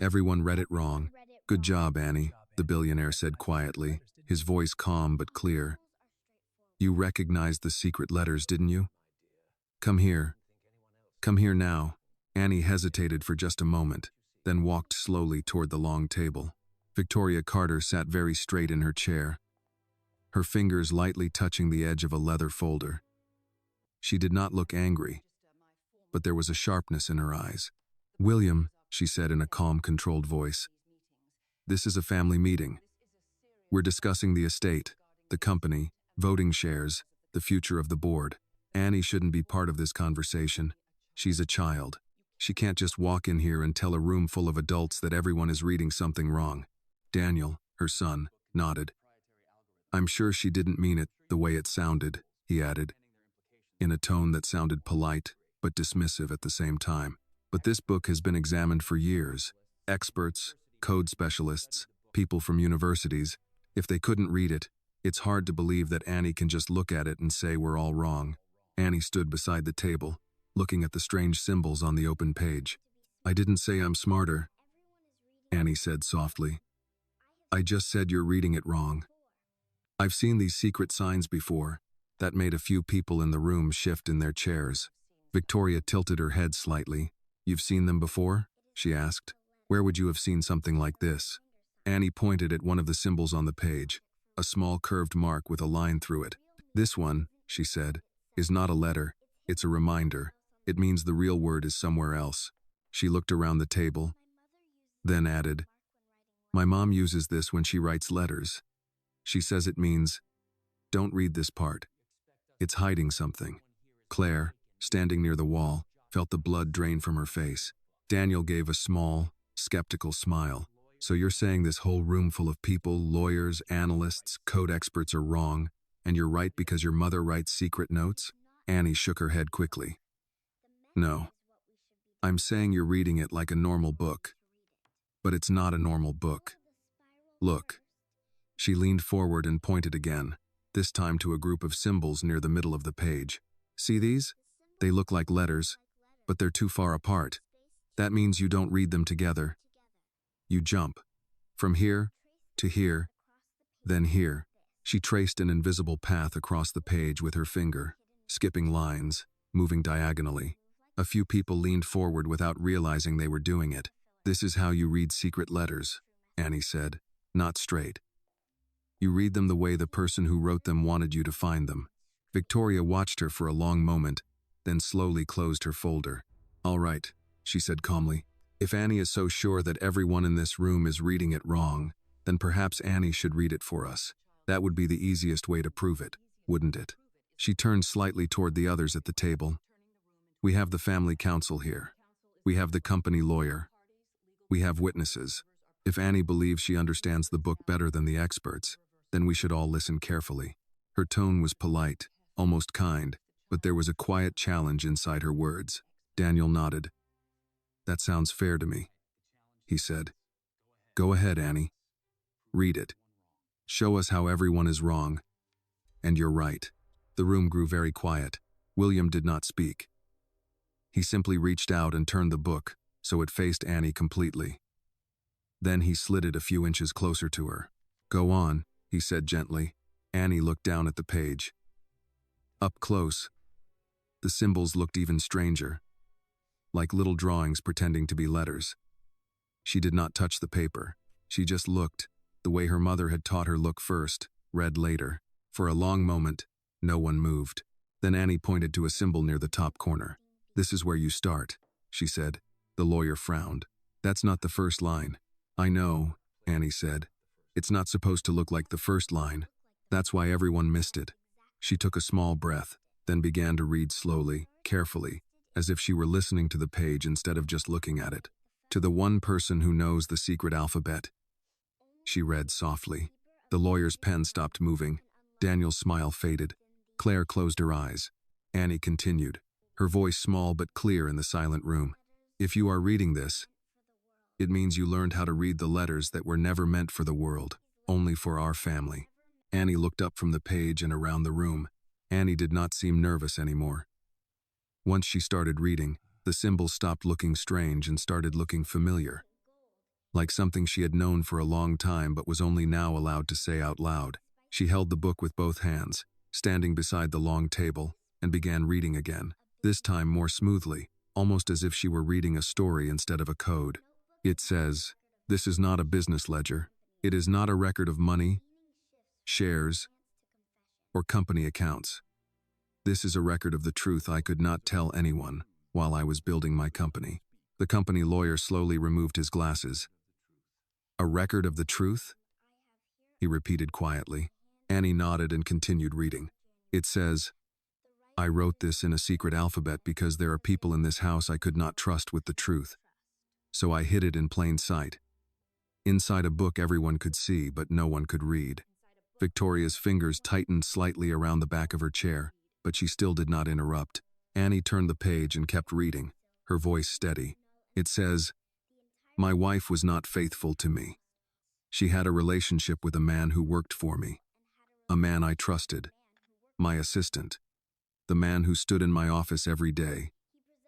Everyone read it wrong. Good job, Annie, the billionaire said quietly, his voice calm but clear. You recognized the secret letters, didn't you? Come here. Come here now. Annie hesitated for just a moment, then walked slowly toward the long table. Victoria Carter sat very straight in her chair, her fingers lightly touching the edge of a leather folder. She did not look angry, but there was a sharpness in her eyes. William, she said in a calm, controlled voice, this is a family meeting. We're discussing the estate, the company, voting shares, the future of the board. Annie shouldn't be part of this conversation. She's a child. She can't just walk in here and tell a room full of adults that everyone is reading something wrong. Daniel, her son, nodded. I'm sure she didn't mean it the way it sounded, he added, in a tone that sounded polite but dismissive at the same time. But this book has been examined for years. Experts, code specialists, people from universities. If they couldn't read it, it's hard to believe that Annie can just look at it and say we're all wrong. Annie stood beside the table, looking at the strange symbols on the open page. I didn't say I'm smarter, Annie said softly. I just said you're reading it wrong. I've seen these secret signs before. That made a few people in the room shift in their chairs. Victoria tilted her head slightly. You've seen them before? She asked. Where would you have seen something like this? Annie pointed at one of the symbols on the page, a small curved mark with a line through it. This one, she said, is not a letter. It's a reminder. It means the real word is somewhere else. She looked around the table, then added, my mom uses this when she writes letters. She says it means, don't read this part. It's hiding something. Claire, standing near the wall, felt the blood drain from her face. Daniel gave a small, skeptical smile. So you're saying this whole room full of people, lawyers, analysts, code experts are wrong, and you're right because your mother writes secret notes? Annie shook her head quickly. No. I'm saying you're reading it like a normal book. But it's not a normal book. Look. She leaned forward and pointed again, this time to a group of symbols near the middle of the page. See these? They look like letters, but they're too far apart. That means you don't read them together. You jump. From here, to here, then here. She traced an invisible path across the page with her finger, skipping lines, moving diagonally. A few people leaned forward without realizing they were doing it. This is how you read secret letters, Annie said, not straight. You read them the way the person who wrote them wanted you to find them. Victoria watched her for a long moment, then slowly closed her folder. All right, she said calmly. If Annie is so sure that everyone in this room is reading it wrong, then perhaps Annie should read it for us. That would be the easiest way to prove it, wouldn't it? She turned slightly toward the others at the table. We have the family council here. We have the company lawyer. We have witnesses. If Annie believes she understands the book better than the experts, then we should all listen carefully. Her tone was polite, almost kind, but there was a quiet challenge inside her words. Daniel nodded. That sounds fair to me, he said. Go ahead, Annie. Read it. Show us how everyone is wrong. And you're right. The room grew very quiet. William did not speak. He simply reached out and turned the book, so it faced Annie completely. Then he slid it a few inches closer to her. Go on, he said gently. Annie looked down at the page. Up close, the symbols looked even stranger, like little drawings pretending to be letters. She did not touch the paper. She just looked, the way her mother had taught her look first, read later. For a long moment, no one moved. Then Annie pointed to a symbol near the top corner. This is where you start, she said. The lawyer frowned. That's not the first line. I know, Annie said. It's not supposed to look like the first line. That's why everyone missed it. She took a small breath, then began to read slowly, carefully, as if she were listening to the page instead of just looking at it. To the one person who knows the secret alphabet. She read softly. The lawyer's pen stopped moving. Daniel's smile faded. Claire closed her eyes. Annie continued, her voice small but clear in the silent room. If you are reading this, it means you learned how to read the letters that were never meant for the world, only for our family. Annie looked up from the page and around the room. Annie did not seem nervous anymore. Once she started reading, the symbols stopped looking strange and started looking familiar. like something she had known for a long time but was only now allowed to say out loud. She held the book with both hands, standing beside the long table, and began reading again, this time more smoothly, almost as if she were reading a story instead of a code. It says, "This is not a business ledger. It is not a record of money, shares, or company accounts. This is a record of the truth I could not tell anyone while I was building my company." The company lawyer slowly removed his glasses. "A record of the truth?" he repeated quietly. Annie nodded and continued reading. It says, "I wrote this in a secret alphabet because there are people in this house I could not trust with the truth. So I hid it in plain sight. Inside a book everyone could see, but no one could read." Victoria's fingers tightened slightly around the back of her chair, but she still did not interrupt. Annie turned the page and kept reading, her voice steady. It says, "My wife was not faithful to me. She had a relationship with a man who worked for me. A man I trusted. My assistant. The man who stood in my office every day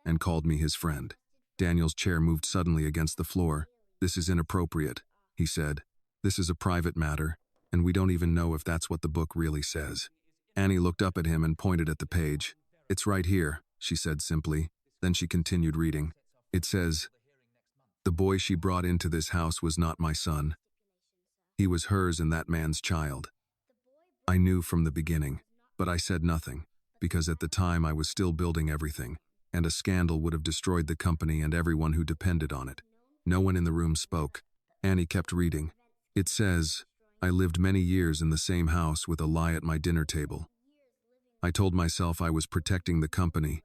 and called me his friend." Daniel's chair moved suddenly against the floor. "This is inappropriate," he said. "This is a private matter, and we don't even know if that's what the book really says." Annie looked up at him and pointed at the page. "It's right here," she said simply. Then she continued reading. It says, "The boy she brought into this house was not my son. He was hers and that man's child. I knew from the beginning, but I said nothing, because at the time I was still building everything, and a scandal would have destroyed the company and everyone who depended on it." No one in the room spoke. Annie kept reading. It says, "I lived many years in the same house with a lie at my dinner table. I told myself I was protecting the company,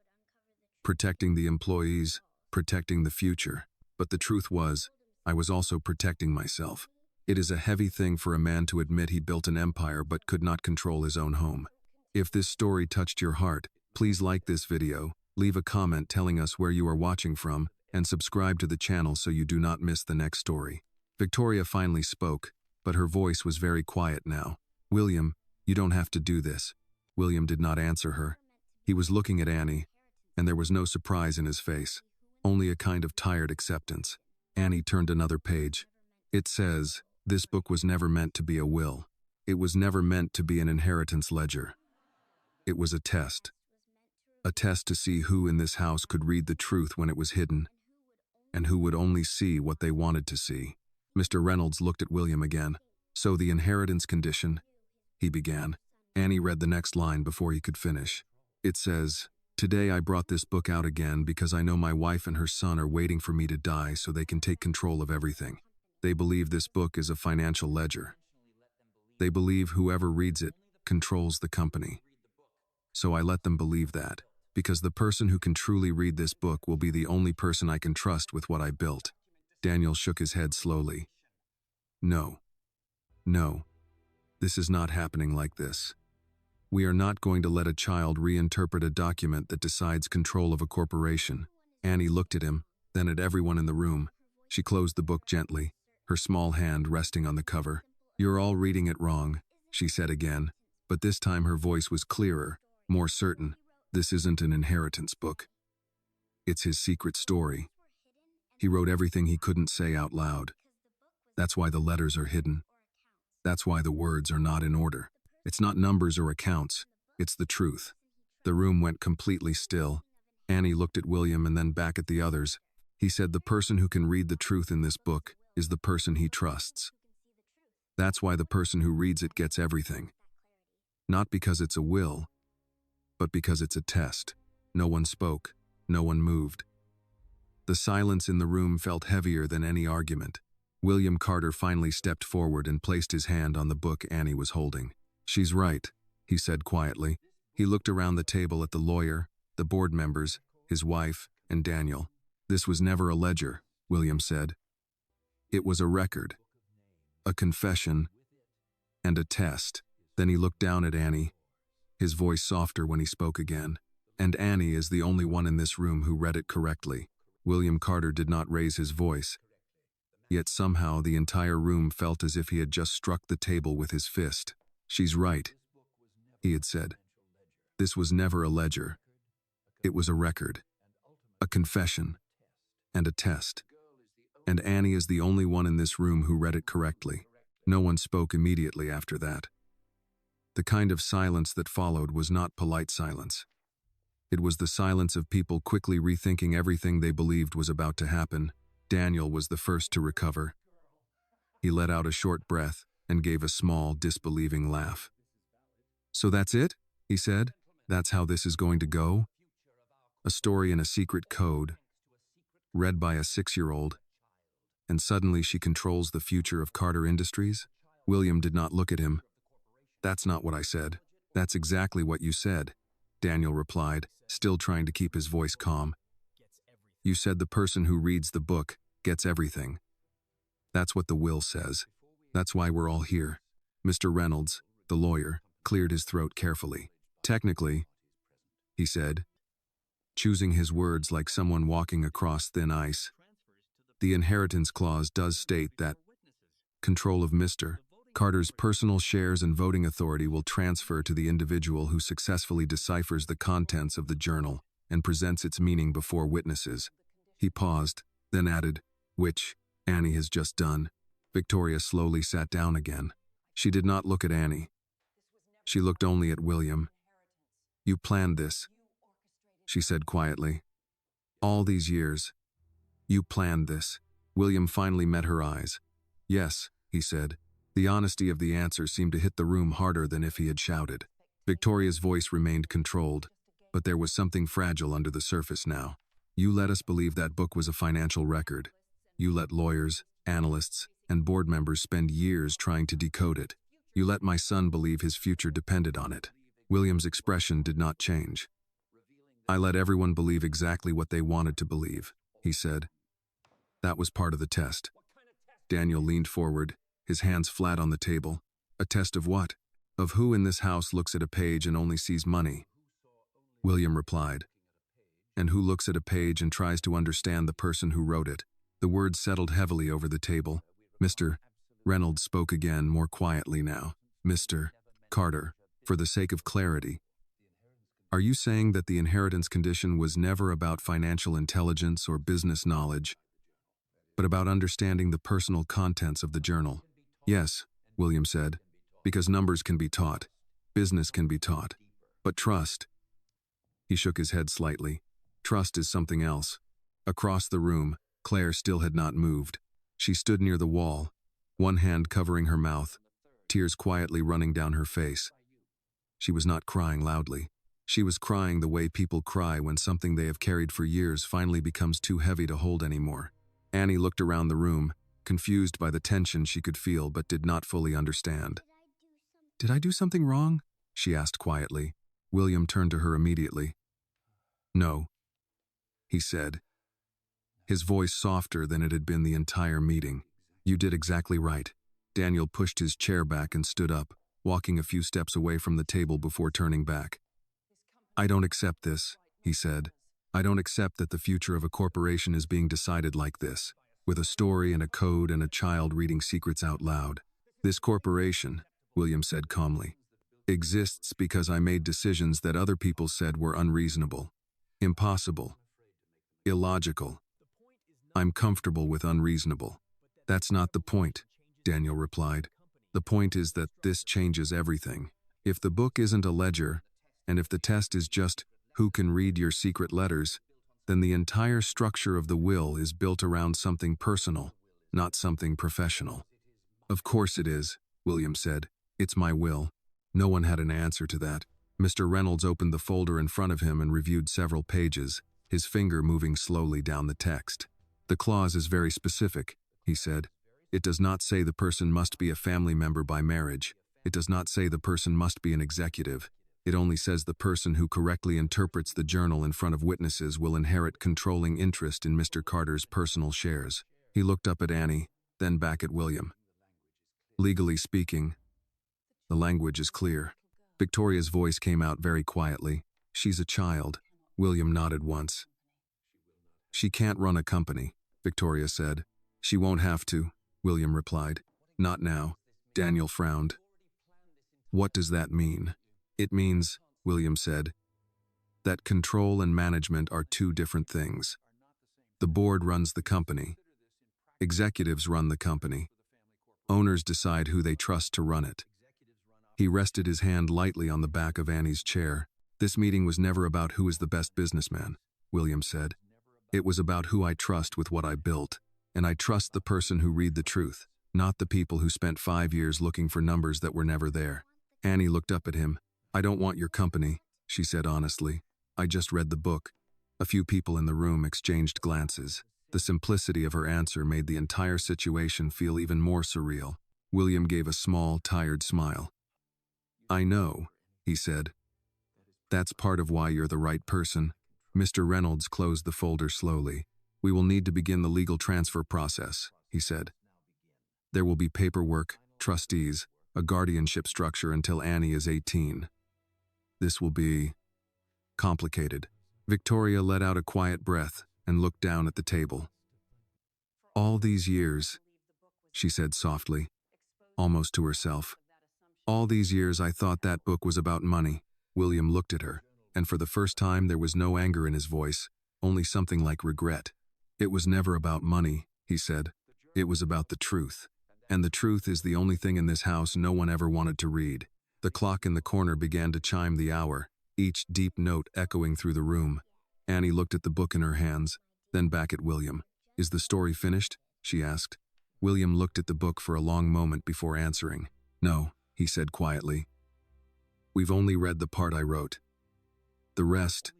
protecting the employees, protecting the future. But the truth was, I was also protecting myself. It is a heavy thing for a man to admit he built an empire but could not control his own home. If this story touched your heart, please like this video, leave a comment telling us where you are watching from, and subscribe to the channel so you do not miss the next story." Victoria finally spoke, but her voice was very quiet now. "William, you don't have to do this." William did not answer her. He was looking at Annie, and there was no surprise in his face, only a kind of tired acceptance. Annie turned another page. It says, "This book was never meant to be a will. It was never meant to be an inheritance ledger. It was a test. A test to see who in this house could read the truth when it was hidden, and who would only see what they wanted to see." Mr. Reynolds looked at William again. "So the inheritance condition," he began. Annie read the next line before he could finish. It says, "Today I brought this book out again because I know my wife and her son are waiting for me to die so they can take control of everything. They believe this book is a financial ledger. They believe whoever reads it controls the company. So I let them believe that, because the person who can truly read this book will be the only person I can trust with what I built." Daniel shook his head slowly. No, this is not happening like this. We are not going to let a child reinterpret a document that decides control of a corporation." Annie looked at him, then at everyone in the room. She closed the book gently, her small hand resting on the cover. "You're all reading it wrong," she said again, but this time her voice was clearer, more certain. "This isn't an inheritance book. It's his secret story. He wrote everything he couldn't say out loud. That's why the letters are hidden. That's why the words are not in order. It's not numbers or accounts. It's the truth." The room went completely still. Annie looked at William and then back at the others. He said, "The person who can read the truth in this book is the person he trusts. That's why the person who reads it gets everything. Not because it's a will, but because it's a test." No one spoke. No one moved. The silence in the room felt heavier than any argument. William Carter finally stepped forward and placed his hand on the book Annie was holding. "She's right," he said quietly. He looked around the table at the lawyer, the board members, his wife, and Daniel. "This was never a ledger," William said. "It was a record, a confession, and a test." Then he looked down at Annie, his voice softer when he spoke again. "And Annie is the only one in this room who read it correctly." William Carter did not raise his voice, yet somehow the entire room felt as if he had just struck the table with his fist. "She's right," he had said. "This was never a ledger. It was a record, a confession, and a test. And Annie is the only one in this room who read it correctly. No one spoke immediately after that. The kind of silence that followed was not polite silence. It was the silence of people quickly rethinking everything they believed was about to happen. Daniel was the first to recover. He let out a short breath and gave a small, disbelieving laugh. "So that's it?" he said. "That's how this is going to go? A story in a secret code, read by a 6-year-old, and suddenly she controls the future of Carter Industries?" William did not look at him. "That's not what I said." "That's exactly what you said," Daniel replied, still trying to keep his voice calm. "You said the person who reads the book gets everything. That's what the will says. That's why we're all here." Mr. Reynolds, the lawyer, cleared his throat carefully. "Technically," he said, choosing his words like someone walking across thin ice, "the inheritance clause does state that control of Mr. Carter's personal shares and voting authority will transfer to the individual who successfully deciphers the contents of the journal and presents its meaning before witnesses." He paused, then added, "Which Annie has just done." Victoria slowly sat down again. She did not look at Annie. She looked only at William. "You planned this," she said quietly. "All these years. You planned this." William finally met her eyes. "Yes," he said. The honesty of the answer seemed to hit the room harder than if he had shouted. Victoria's voice remained controlled, but there was something fragile under the surface now. "You let us believe that book was a financial record. You let lawyers, analysts, and board members spend years trying to decode it. You let my son believe his future depended on it." William's expression did not change. "I let everyone believe exactly what they wanted to believe," he said. "That was part of the test." Daniel leaned forward, his hands flat on the table. "A test of what?" "Of who in this house looks at a page and only sees money," William replied. "And who looks at a page and tries to understand the person who wrote it." The words settled heavily over the table. Mr. Reynolds spoke again, more quietly now. "Mr. Carter, for the sake of clarity, are you saying that the inheritance condition was never about financial intelligence or business knowledge, but about understanding the personal contents of the journal?" "Yes," William said, "because numbers can be taught, business can be taught, but trust—" He shook his head slightly. "Trust is something else." Across the room, Claire still had not moved. She stood near the wall, one hand covering her mouth, tears quietly running down her face. She was not crying loudly. She was crying the way people cry when something they have carried for years finally becomes too heavy to hold anymore. Annie looked around the room, confused by the tension she could feel but did not fully understand. "Did I do something wrong?" she asked quietly. William turned to her immediately. "No," he said, his voice softer than it had been the entire meeting. "You did exactly right." Daniel pushed his chair back and stood up, walking a few steps away from the table before turning back. "I don't accept this," he said. "I don't accept that the future of a corporation is being decided like this, with a story and a code and a child reading secrets out loud. This corporation," William said calmly, "exists because I made decisions that other people said were unreasonable, impossible, illogical. I'm comfortable with unreasonable." "That's not the point," Daniel replied. "The point is that this changes everything. If the book isn't a ledger, and if the test is just who can read your secret letters, then the entire structure of the will is built around something personal, not something professional." "Of course it is," William said. "It's my will." No one had an answer to that. Mr. Reynolds opened the folder in front of him and reviewed several pages, his finger moving slowly down the text. "The clause is very specific," he said. "It does not say the person must be a family member by marriage. It does not say the person must be an executive. It only says the person who correctly interprets the journal in front of witnesses will inherit controlling interest in Mr. Carter's personal shares." He looked up at Annie, then back at William. "Legally speaking, the language is clear." Victoria's voice came out very quietly. "She's a child." William nodded once. "She can't run a company," Victoria said. "She won't have to," William replied. "Not now." Daniel frowned. "What does that mean?" "It means," William said, "that control and management are two different things. The board runs the company. Executives run the company. Owners decide who they trust to run it. He rested his hand lightly on the back of Annie's chair. This meeting was never about who is the best businessman, William said. It was about who I trust with what I built, and I trust the person who read the truth, not the people who spent 5 years looking for numbers that were never there. Annie looked up at him. I don't want your company, she said honestly. I just read the book. A few people in the room exchanged glances. The simplicity of her answer made the entire situation feel even more surreal. William gave a small, tired smile. I know, he said. That's part of why you're the right person. Mr. Reynolds closed the folder slowly. We will need to begin the legal transfer process, he said. There will be paperwork, trustees, a guardianship structure until Annie is 18. This will be complicated. Victoria let out a quiet breath and looked down at the table. All these years, she said softly, almost to herself. All these years I thought that book was about money. William looked at her, and for the first time there was no anger in his voice, only something like regret. It was never about money, he said. It was about the truth. And the truth is the only thing in this house no one ever wanted to read. The clock in the corner began to chime the hour, each deep note echoing through the room. Annie looked at the book in her hands, then back at William. Is the story finished? She asked. William looked at the book for a long moment before answering. No, he said quietly. We've only read the part I wrote. The rest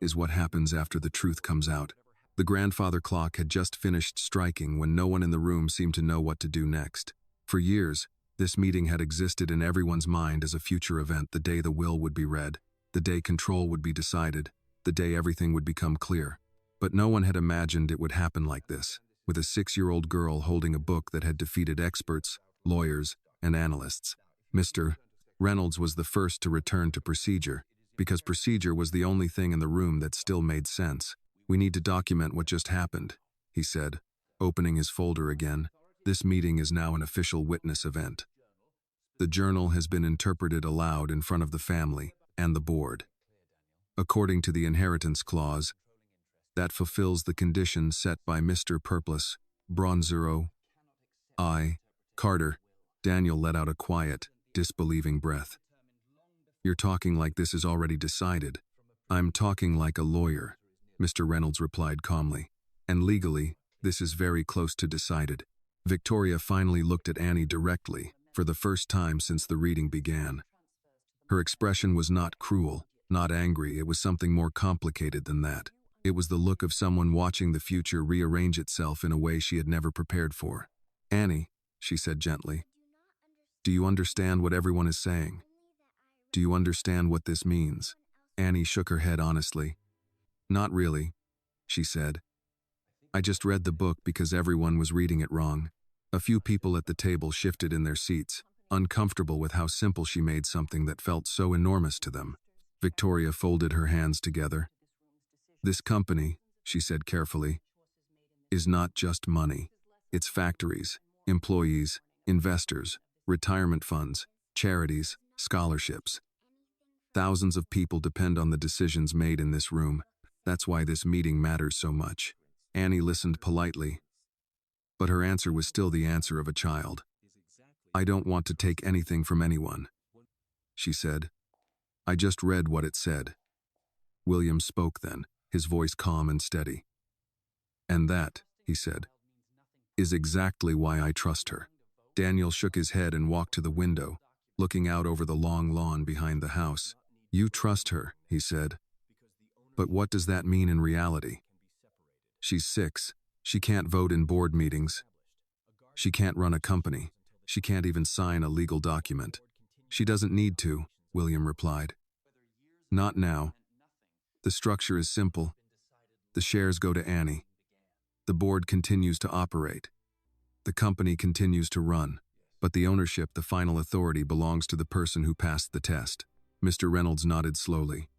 is what happens after the truth comes out. The grandfather clock had just finished striking when no one in the room seemed to know what to do next. For years, this meeting had existed in everyone's mind as a future event, the day the will would be read, the day control would be decided, the day everything would become clear. But no one had imagined it would happen like this, with a 6-year-old girl holding a book that had defeated experts, lawyers, and analysts. Mr. Reynolds was the first to return to procedure, because procedure was the only thing in the room that still made sense. We need to document what just happened, he said, opening his folder again. This meeting is now an official witness event. The journal has been interpreted aloud in front of the family and the board. According to the inheritance clause, that fulfills the conditions set by Mr. Purpose, Bronzero, I, Carter. Daniel let out a quiet, disbelieving breath. You're talking like this is already decided. I'm talking like a lawyer, Mr. Reynolds replied calmly. And legally, this is very close to decided. Victoria finally looked at Annie directly, for the first time since the reading began. Her expression was not cruel, not angry, it was something more complicated than that. It was the look of someone watching the future rearrange itself in a way she had never prepared for. Annie, she said gently, do you understand what everyone is saying? Do you understand what this means? Annie shook her head honestly. Not really, she said. I just read the book because everyone was reading it wrong. A few people at the table shifted in their seats, uncomfortable with how simple she made something that felt so enormous to them. Victoria folded her hands together. This company, she said carefully, is not just money. It's factories, employees, investors, retirement funds, charities, scholarships. Thousands of people depend on the decisions made in this room. That's why this meeting matters so much. Annie listened politely, but her answer was still the answer of a child. I don't want to take anything from anyone, she said. I just read what it said. William spoke then, his voice calm and steady. And that, he said, is exactly why I trust her. Daniel shook his head and walked to the window, looking out over the long lawn behind the house. You trust her, he said. But what does that mean in reality? She's 6. She can't vote in board meetings. She can't run a company. She can't even sign a legal document. She doesn't need to, William replied. Not now. The structure is simple. The shares go to Annie. The board continues to operate. The company continues to run, but the ownership, the final authority, belongs to the person who passed the test. Mr. Reynolds nodded slowly.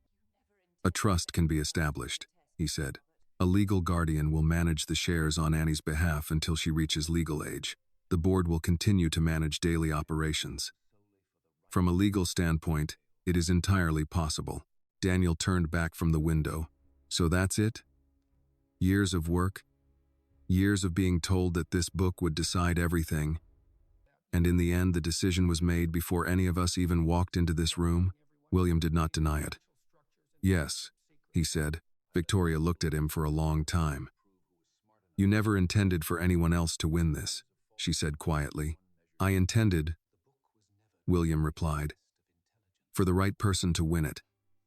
A trust can be established, he said. A legal guardian will manage the shares on Annie's behalf until she reaches legal age. The board will continue to manage daily operations. From a legal standpoint, it is entirely possible. Daniel turned back from the window. So that's it? Years of work? Years of being told that this book would decide everything, and in the end the decision was made before any of us even walked into this room. William did not deny it. Yes, he said. Victoria looked at him for a long time. You never intended for anyone else to win this, she said quietly. I intended, William replied, for the right person to win it.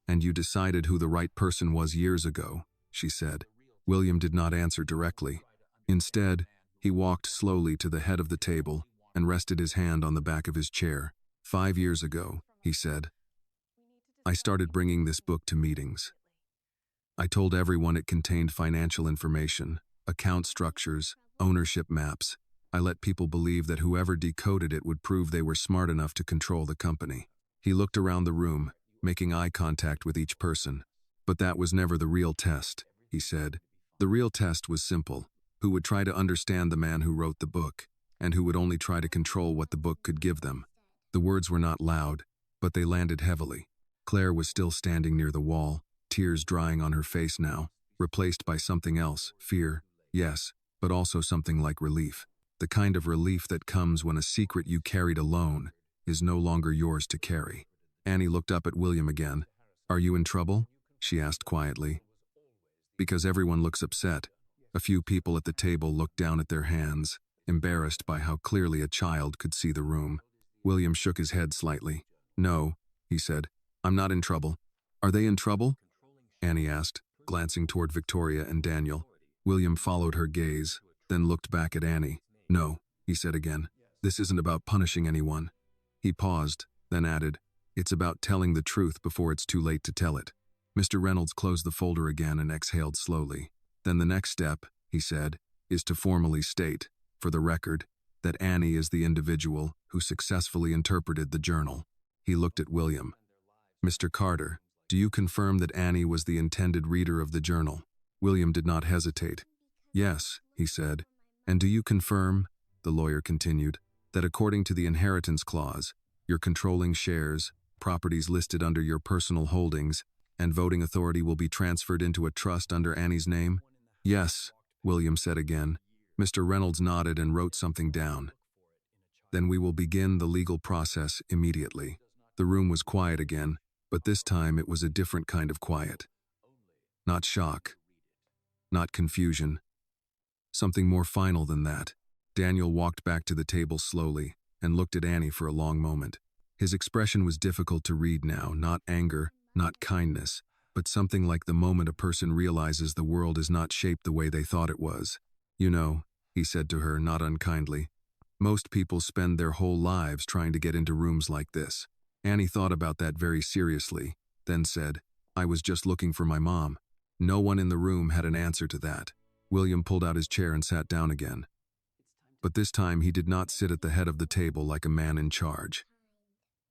And you decided who the right person was years ago, she said. William did not answer directly. Instead, he walked slowly to the head of the table and rested his hand on the back of his chair. 5 years ago, he said, I started bringing this book to meetings. I told everyone it contained financial information, account structures, ownership maps. I let people believe that whoever decoded it would prove they were smart enough to control the company. He looked around the room, making eye contact with each person. But that was never the real test, he said. The real test was simple. Who would try to understand the man who wrote the book, and who would only try to control what the book could give them. The words were not loud, but they landed heavily. Claire was still standing near the wall, tears drying on her face now, replaced by something else, fear, yes, but also something like relief. The kind of relief that comes when a secret you carried alone is no longer yours to carry. Annie looked up at William again. Are you in trouble? She asked quietly. Because everyone looks upset. A few people at the table looked down at their hands, embarrassed by how clearly a child could see the room. William shook his head slightly. No, he said. I'm not in trouble. Are they in trouble? Annie asked, glancing toward Victoria and Daniel. William followed her gaze, then looked back at Annie. No, he said again. This isn't about punishing anyone. He paused, then added, it's about telling the truth before it's too late to tell it. Mr. Reynolds closed the folder again and exhaled slowly. Then the next step, he said, is to formally state, for the record, that Annie is the individual who successfully interpreted the journal. He looked at William. Mr. Carter, do you confirm that Annie was the intended reader of the journal? William did not hesitate. Yes, he said. And do you confirm, the lawyer continued, that according to the inheritance clause, your controlling shares, properties listed under your personal holdings, and voting authority will be transferred into a trust under Annie's name? Yes, William said again. Mr. Reynolds nodded and wrote something down. Then we will begin the legal process immediately. The room was quiet again, but this time it was a different kind of quiet. Not shock. Not confusion. Something more final than that. Daniel walked back to the table slowly and looked at Annie for a long moment. His expression was difficult to read now, not anger, not kindness, but something like the moment a person realizes the world is not shaped the way they thought it was. You know, he said to her, not unkindly, most people spend their whole lives trying to get into rooms like this. Annie thought about that very seriously, then said, I was just looking for my mom. No one in the room had an answer to that. William pulled out his chair and sat down again. But this time he did not sit at the head of the table like a man in charge.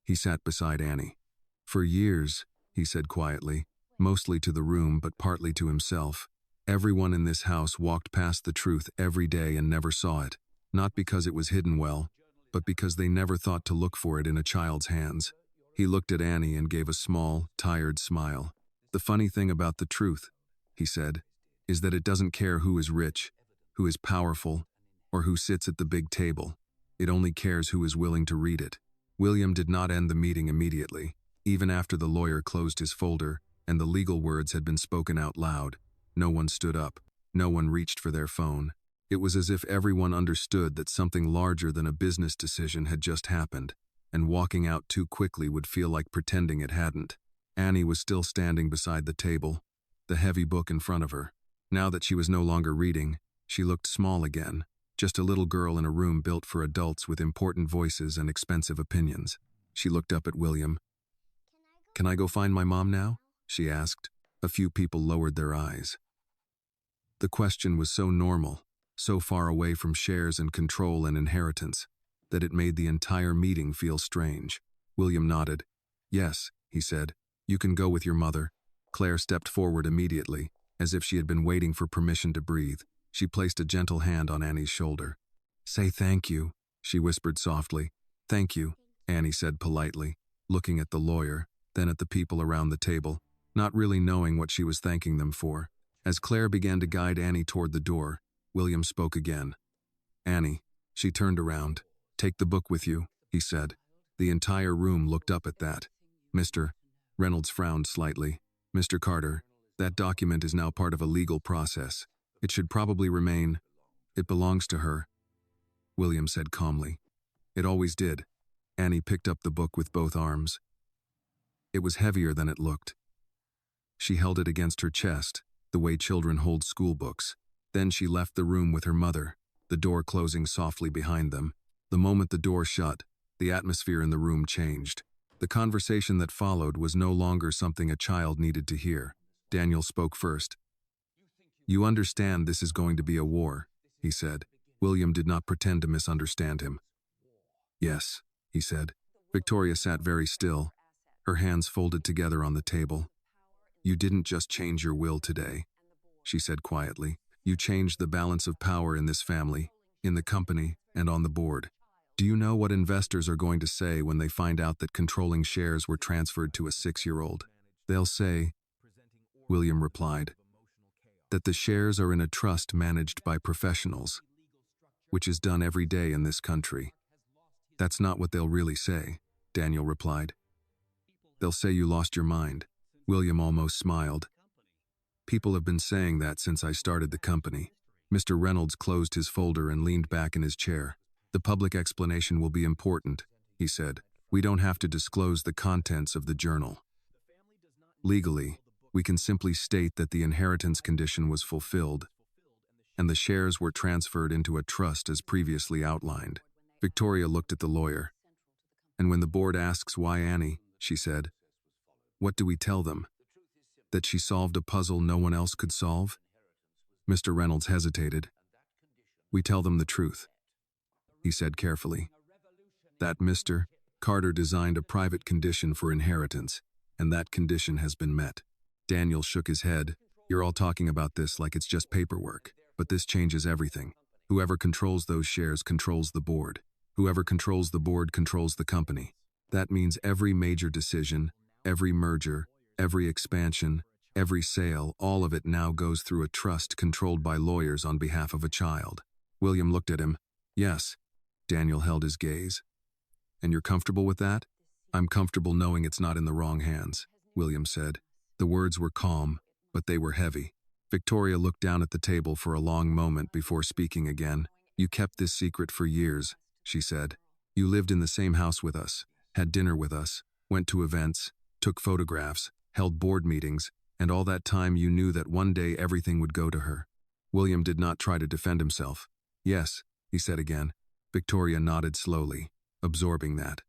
He sat beside Annie. For years, he said quietly, mostly to the room but partly to himself, everyone in this house walked past the truth every day and never saw it, not because it was hidden well, but because they never thought to look for it in a child's hands. He looked at Annie and gave a small, tired smile. The funny thing about the truth, he said, is that it doesn't care who is rich, who is powerful, or who sits at the big table. It only cares who is willing to read it. William did not end the meeting immediately. Even after the lawyer closed his folder and the legal words had been spoken out loud, no one stood up. No one reached for their phone. It was as if everyone understood that something larger than a business decision had just happened, and walking out too quickly would feel like pretending it hadn't. Annie was still standing beside the table, the heavy book in front of her. Now that she was no longer reading, she looked small again, just a little girl in a room built for adults with important voices and expensive opinions. She looked up at William. Can I go find my mom now? She asked. A few people lowered their eyes. The question was so normal, so far away from shares and control and inheritance, that it made the entire meeting feel strange. William nodded. Yes, he said. You can go with your mother. Claire stepped forward immediately, as if she had been waiting for permission to breathe. She placed a gentle hand on Annie's shoulder. Say thank you, she whispered softly. Thank you, Annie said politely, looking at the lawyer, then at the people around the table, not really knowing what she was thanking them for. As Claire began to guide Annie toward the door, William spoke again. Annie. She turned around. Take the book with you, he said. The entire room looked up at that. Mr. Reynolds frowned slightly. Mr. Carter, that document is now part of a legal process. It should probably remain. It belongs to her, William said calmly. It always did. Annie picked up the book with both arms. It was heavier than it looked. She held it against her chest, the way children hold school books. Then she left the room with her mother, the door closing softly behind them. The moment the door shut, the atmosphere in the room changed. The conversation that followed was no longer something a child needed to hear. Daniel spoke first. You understand this is going to be a war, he said. William did not pretend to misunderstand him. Yes, he said. Victoria sat very still, her hands folded together on the table. You didn't just change your will today, she said quietly. You changed the balance of power in this family, in the company, and on the board. Do you know what investors are going to say when they find out that controlling shares were transferred to a 6-year-old? They'll say, William replied, that the shares are in a trust managed by professionals, which is done every day in this country. That's not what they'll really say, Daniel replied. They'll say you lost your mind. William almost smiled. People have been saying that since I started the company. Mr. Reynolds closed his folder and leaned back in his chair. The public explanation will be important, he said. We don't have to disclose the contents of the journal. Legally, we can simply state that the inheritance condition was fulfilled, and the shares were transferred into a trust as previously outlined. Victoria looked at the lawyer. And when the board asks why Annie, she said, what do we tell them? That she solved a puzzle no one else could solve? Mr. Reynolds hesitated. We tell them the truth, he said carefully. That Mr. Carter designed a private condition for inheritance, and that condition has been met. Daniel shook his head. You're all talking about this like it's just paperwork, but this changes everything. Whoever controls those shares controls the board. Whoever controls the board controls the company. That means every major decision, every merger, every expansion, every sale, all of it now goes through a trust controlled by lawyers on behalf of a child. William looked at him. Yes. Daniel held his gaze. And you're comfortable with that? I'm comfortable knowing it's not in the wrong hands, William said. The words were calm, but they were heavy. Victoria looked down at the table for a long moment before speaking again. You kept this secret for years, she said. You lived in the same house with us, had dinner with us, went to events, took photographs, held board meetings, and all that time you knew that one day everything would go to her. William did not try to defend himself. Yes, he said again. Victoria nodded slowly, absorbing that.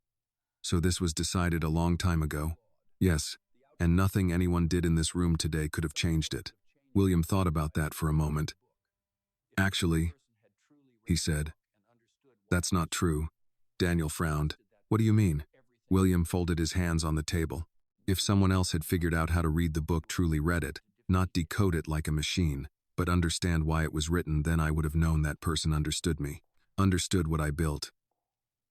So this was decided a long time ago. Yes, and nothing anyone did in this room today could have changed it. William thought about that for a moment. Actually, he said. That's not true. Daniel frowned. What do you mean? William folded his hands on the table. If someone else had figured out how to read the book, truly read it, not decode it like a machine, but understand why it was written, then I would have known that person understood me, understood what I built,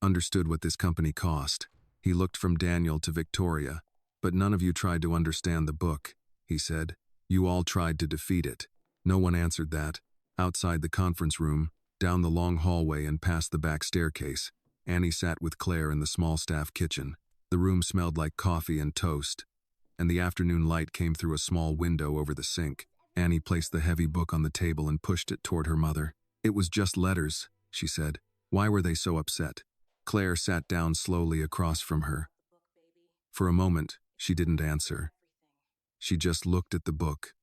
understood what this company cost. He looked from Daniel to Victoria. But none of you tried to understand the book, he said. You all tried to defeat it. No one answered that. Outside the conference room, down the long hallway and past the back staircase, Annie sat with Claire in the small staff kitchen. The room smelled like coffee and toast, and the afternoon light came through a small window over the sink. Annie placed the heavy book on the table and pushed it toward her mother. It was just letters, she said. Why were they so upset? Claire sat down slowly across from her. For a moment, she didn't answer. She just looked at the book,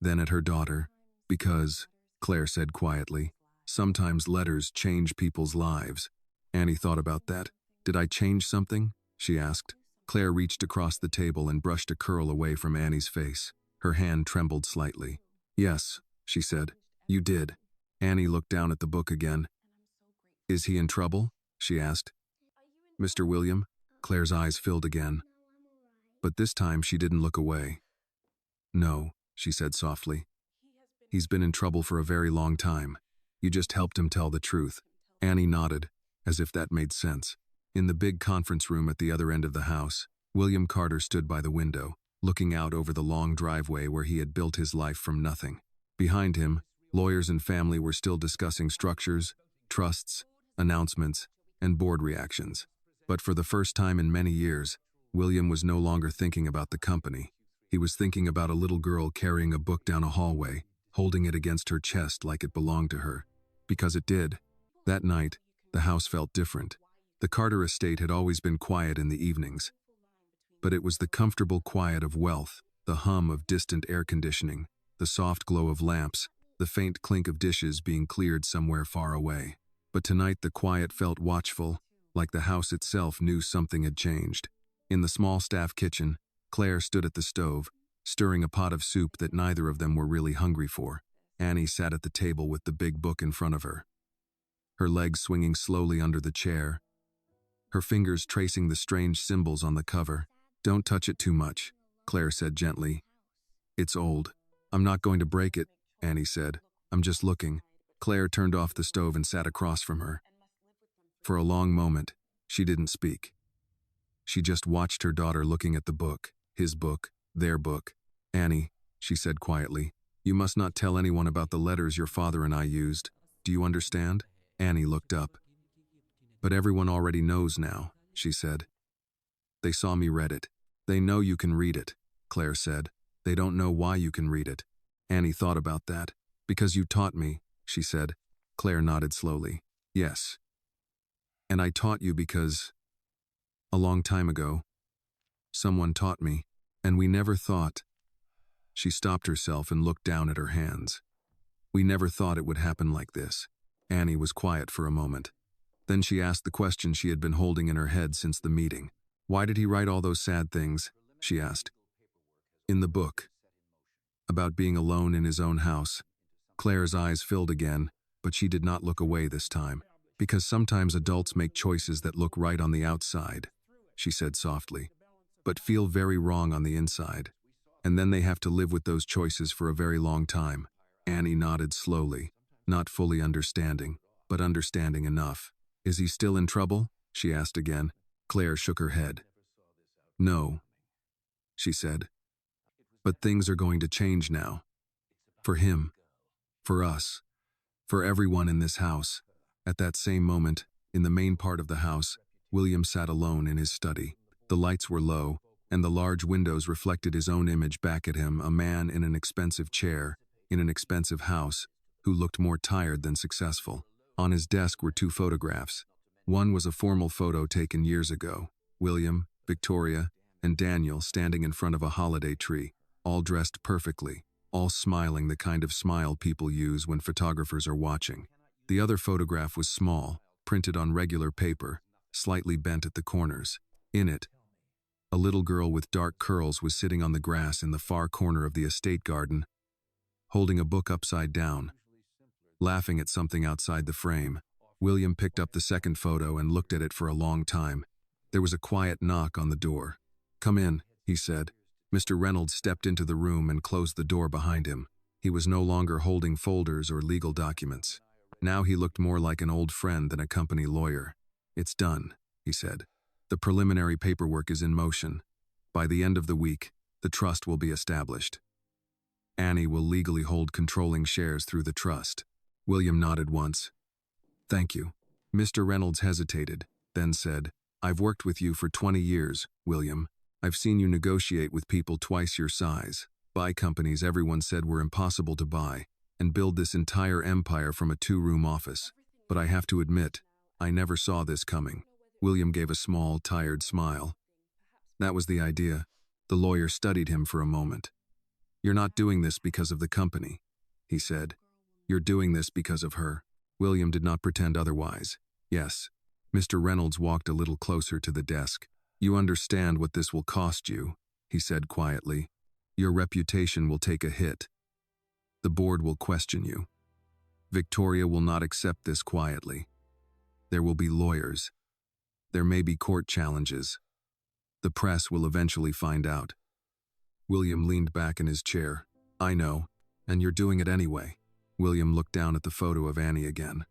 then at her daughter. Because, Claire said quietly, sometimes letters change people's lives. Annie thought about that. Did I change something? She asked. Claire reached across the table and brushed a curl away from Annie's face. Her hand trembled slightly. Yes, she said. You did. Annie looked down at the book again. Is he in trouble? She asked. Mr. William? Claire's eyes filled again. But this time she didn't look away. No, she said softly. He's been in trouble for a very long time. You just helped him tell the truth. Annie nodded, as if that made sense. In the big conference room at the other end of the house, William Carter stood by the window, looking out over the long driveway where he had built his life from nothing. Behind him, Lawyers and family were still discussing structures, trusts, announcements, and board reactions. But for the first time in many years, William was no longer thinking about the company. He was thinking about a little girl carrying a book down a hallway, holding it against her chest like it belonged to her. Because it did. That night, the house felt different. The Carter estate had always been quiet in the evenings. But it was the comfortable quiet of wealth, the hum of distant air conditioning, the soft glow of lamps, the faint clink of dishes being cleared somewhere far away. But tonight the quiet felt watchful, like the house itself knew something had changed. In the small staff kitchen, Claire stood at the stove, stirring a pot of soup that neither of them were really hungry for. Annie sat at the table with the big book in front of her, her legs swinging slowly under the chair, her fingers tracing the strange symbols on the cover. "Don't touch it too much," Claire said gently. "It's old." "I'm not going to break it," Annie said. "I'm just looking." Claire turned off the stove and sat across from her. For a long moment, she didn't speak. She just watched her daughter looking at the book, his book, their book. "Annie," she said quietly, "you must not tell anyone about the letters your father and I used. Do you understand?" Annie looked up. "But everyone already knows now," she said. "They saw me read it. They know you can read it," Claire said. "They don't know why you can read it." Annie thought about that. "Because you taught me," she said. Claire nodded slowly. "Yes. And I taught you because, a long time ago, someone taught me, and we never thought—" She stopped herself and looked down at her hands. "We never thought it would happen like this." Annie was quiet for a moment. Then she asked the question she had been holding in her head since the meeting. "Why did he write all those sad things?" she asked. "In the book. About being alone in his own house." Claire's eyes filled again, but she did not look away this time. "Because sometimes adults make choices that look right on the outside," she said softly, "but feel very wrong on the inside. And then they have to live with those choices for a very long time." Annie nodded slowly, not fully understanding, but understanding enough. "Is he still in trouble?" she asked again. Claire shook her head. "No," she said. "But things are going to change now. For him. For us. For everyone in this house." At that same moment, in the main part of the house, William sat alone in his study. The lights were low, and the large windows reflected his own image back at him, a man in an expensive chair, in an expensive house, who looked more tired than successful. On his desk were two photographs. One was a formal photo taken years ago. William, Victoria, and Daniel standing in front of a holiday tree, all dressed perfectly, all smiling the kind of smile people use when photographers are watching. The other photograph was small, printed on regular paper, slightly bent at the corners. In it, a little girl with dark curls was sitting on the grass in the far corner of the estate garden, holding a book upside down, laughing at something outside the frame. William picked up the second photo and looked at it for a long time. There was a quiet knock on the door. "Come in," he said. Mr. Reynolds stepped into the room and closed the door behind him. He was no longer holding folders or legal documents. Now he looked more like an old friend than a company lawyer. "It's done," he said. "The preliminary paperwork is in motion. By the end of the week, the trust will be established. Annie will legally hold controlling shares through the trust." William nodded once. "Thank you." Mr. Reynolds hesitated, then said, "I've worked with you for 20 years, William. I've seen you negotiate with people twice your size, buy companies everyone said were impossible to buy, and build this entire empire from a 2-room office. But I have to admit, I never saw this coming." William gave a small, tired smile. "That was the idea." The lawyer studied him for a moment. "You're not doing this because of the company," he said. "You're doing this because of her." William did not pretend otherwise. "Yes." Mr. Reynolds walked a little closer to the desk. "You understand what this will cost you," he said quietly. "Your reputation will take a hit. The board will question you. Victoria will not accept this quietly. There will be lawyers. There may be court challenges. The press will eventually find out." William leaned back in his chair. "I know, and you're doing it anyway." William looked down at the photo of Annie again.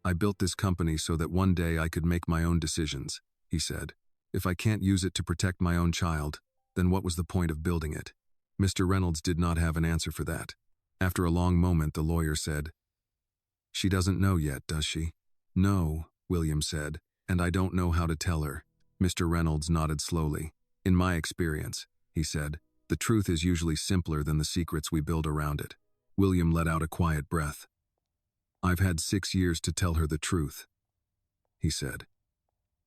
"I built this company so that one day I could make my own decisions," he said. "If I can't use it to protect my own child, then what was the point of building it?" Mr. Reynolds did not have an answer for that. After a long moment, the lawyer said, "She doesn't know yet, does she?" "No," William said, "and I don't know how to tell her." Mr. Reynolds nodded slowly. "In my experience," he said, "the truth is usually simpler than the secrets we build around it." William let out a quiet breath. "I've had 6 years to tell her the truth," he said,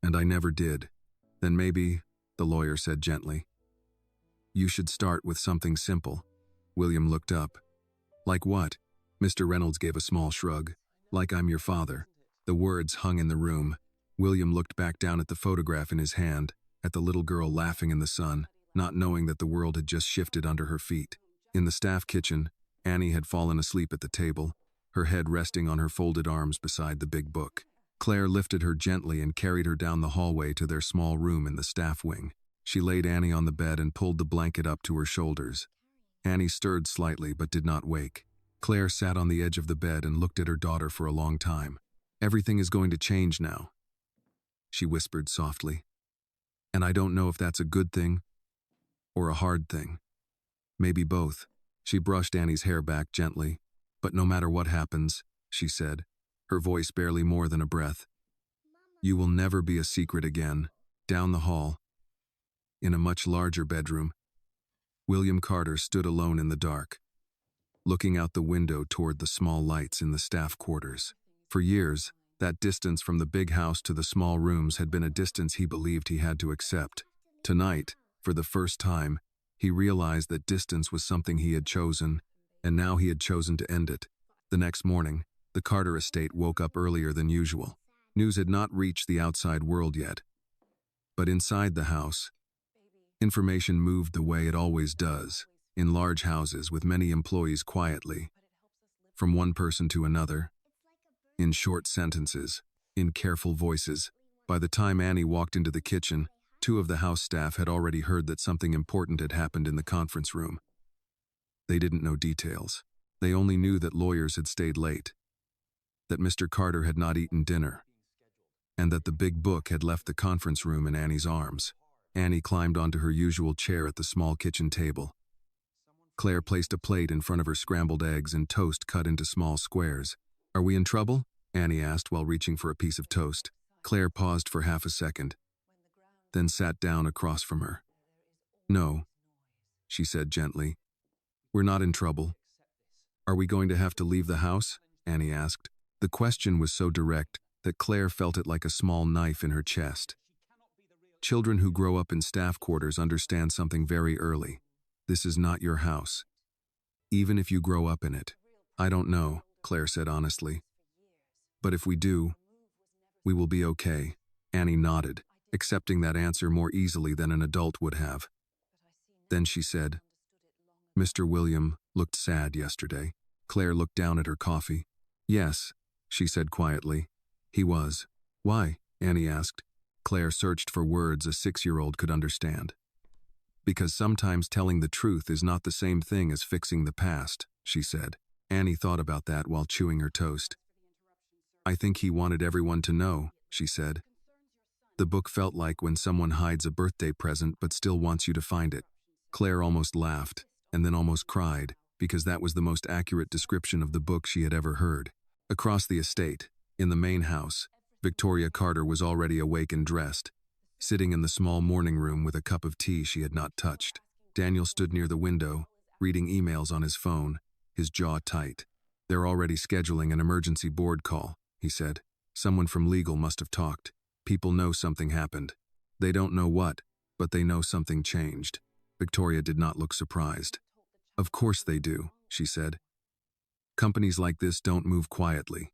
"and I never did." "Then maybe," the lawyer said gently, "you should start with something simple." William looked up. "Like what?" Mr. Reynolds gave a small shrug. "Like I'm your father." The words hung in the room. William looked back down at the photograph in his hand, at the little girl laughing in the sun, not knowing that the world had just shifted under her feet. In the staff kitchen, Annie had fallen asleep at the table, her head resting on her folded arms beside the big book. Claire lifted her gently and carried her down the hallway to their small room in the staff wing. She laid Annie on the bed and pulled the blanket up to her shoulders. Annie stirred slightly but did not wake. Claire sat on the edge of the bed and looked at her daughter for a long time. "Everything is going to change now," she whispered softly. "And I don't know if that's a good thing or a hard thing. Maybe both." She brushed Annie's hair back gently. "But no matter what happens," she said, her voice barely more than a breath, "you will never be a secret again." Down the hall, in a much larger bedroom, William Carter stood alone in the dark, looking out the window toward the small lights in the staff quarters. For years, that distance from the big house to the small rooms had been a distance he believed he had to accept. Tonight, for the first time, he realized that distance was something he had chosen, and now he had chosen to end it. The next morning, the Carter estate woke up earlier than usual. News had not reached the outside world yet. But inside the house, information moved the way it always does, in large houses with many employees quietly, from one person to another, in short sentences, in careful voices. By the time Annie walked into the kitchen, 2 of the house staff had already heard that something important had happened in the conference room. They didn't know details. They only knew that lawyers had stayed late, that Mr. Carter had not eaten dinner, and that the big book had left the conference room in Annie's arms. Annie climbed onto her usual chair at the small kitchen table. Claire placed a plate in front of her scrambled eggs and toast cut into small squares. "Are we in trouble?" Annie asked while reaching for a piece of toast. Claire paused for half a second, then sat down across from her. "No," she said gently. "We're not in trouble." "Are we going to have to leave the house?" Annie asked. The question was so direct that Claire felt it like a small knife in her chest. Children who grow up in staff quarters understand something very early. This is not your house, even if you grow up in it. "I don't know," Claire said honestly. "But if we do, we will be okay." Annie nodded, accepting that answer more easily than an adult would have. Then she said, "Mr. William looked sad yesterday." Claire looked down at her coffee. "Yes," she said quietly. "He was." "Why?" Annie asked. Claire searched for words a 6-year-old could understand. "Because sometimes telling the truth is not the same thing as fixing the past," she said. Annie thought about that while chewing her toast. "I think he wanted everyone to know," she said. "The book felt like when someone hides a birthday present but still wants you to find it." Claire almost laughed, and then almost cried, because that was the most accurate description of the book she had ever heard. Across the estate, in the main house, Victoria Carter was already awake and dressed, sitting in the small morning room with a cup of tea she had not touched. Daniel stood near the window, reading emails on his phone, his jaw tight. "They're already scheduling an emergency board call," he said. "Someone from legal must have talked. People know something happened. They don't know what, but they know something changed." Victoria did not look surprised. "Of course they do," she said. "Companies like this don't move quietly.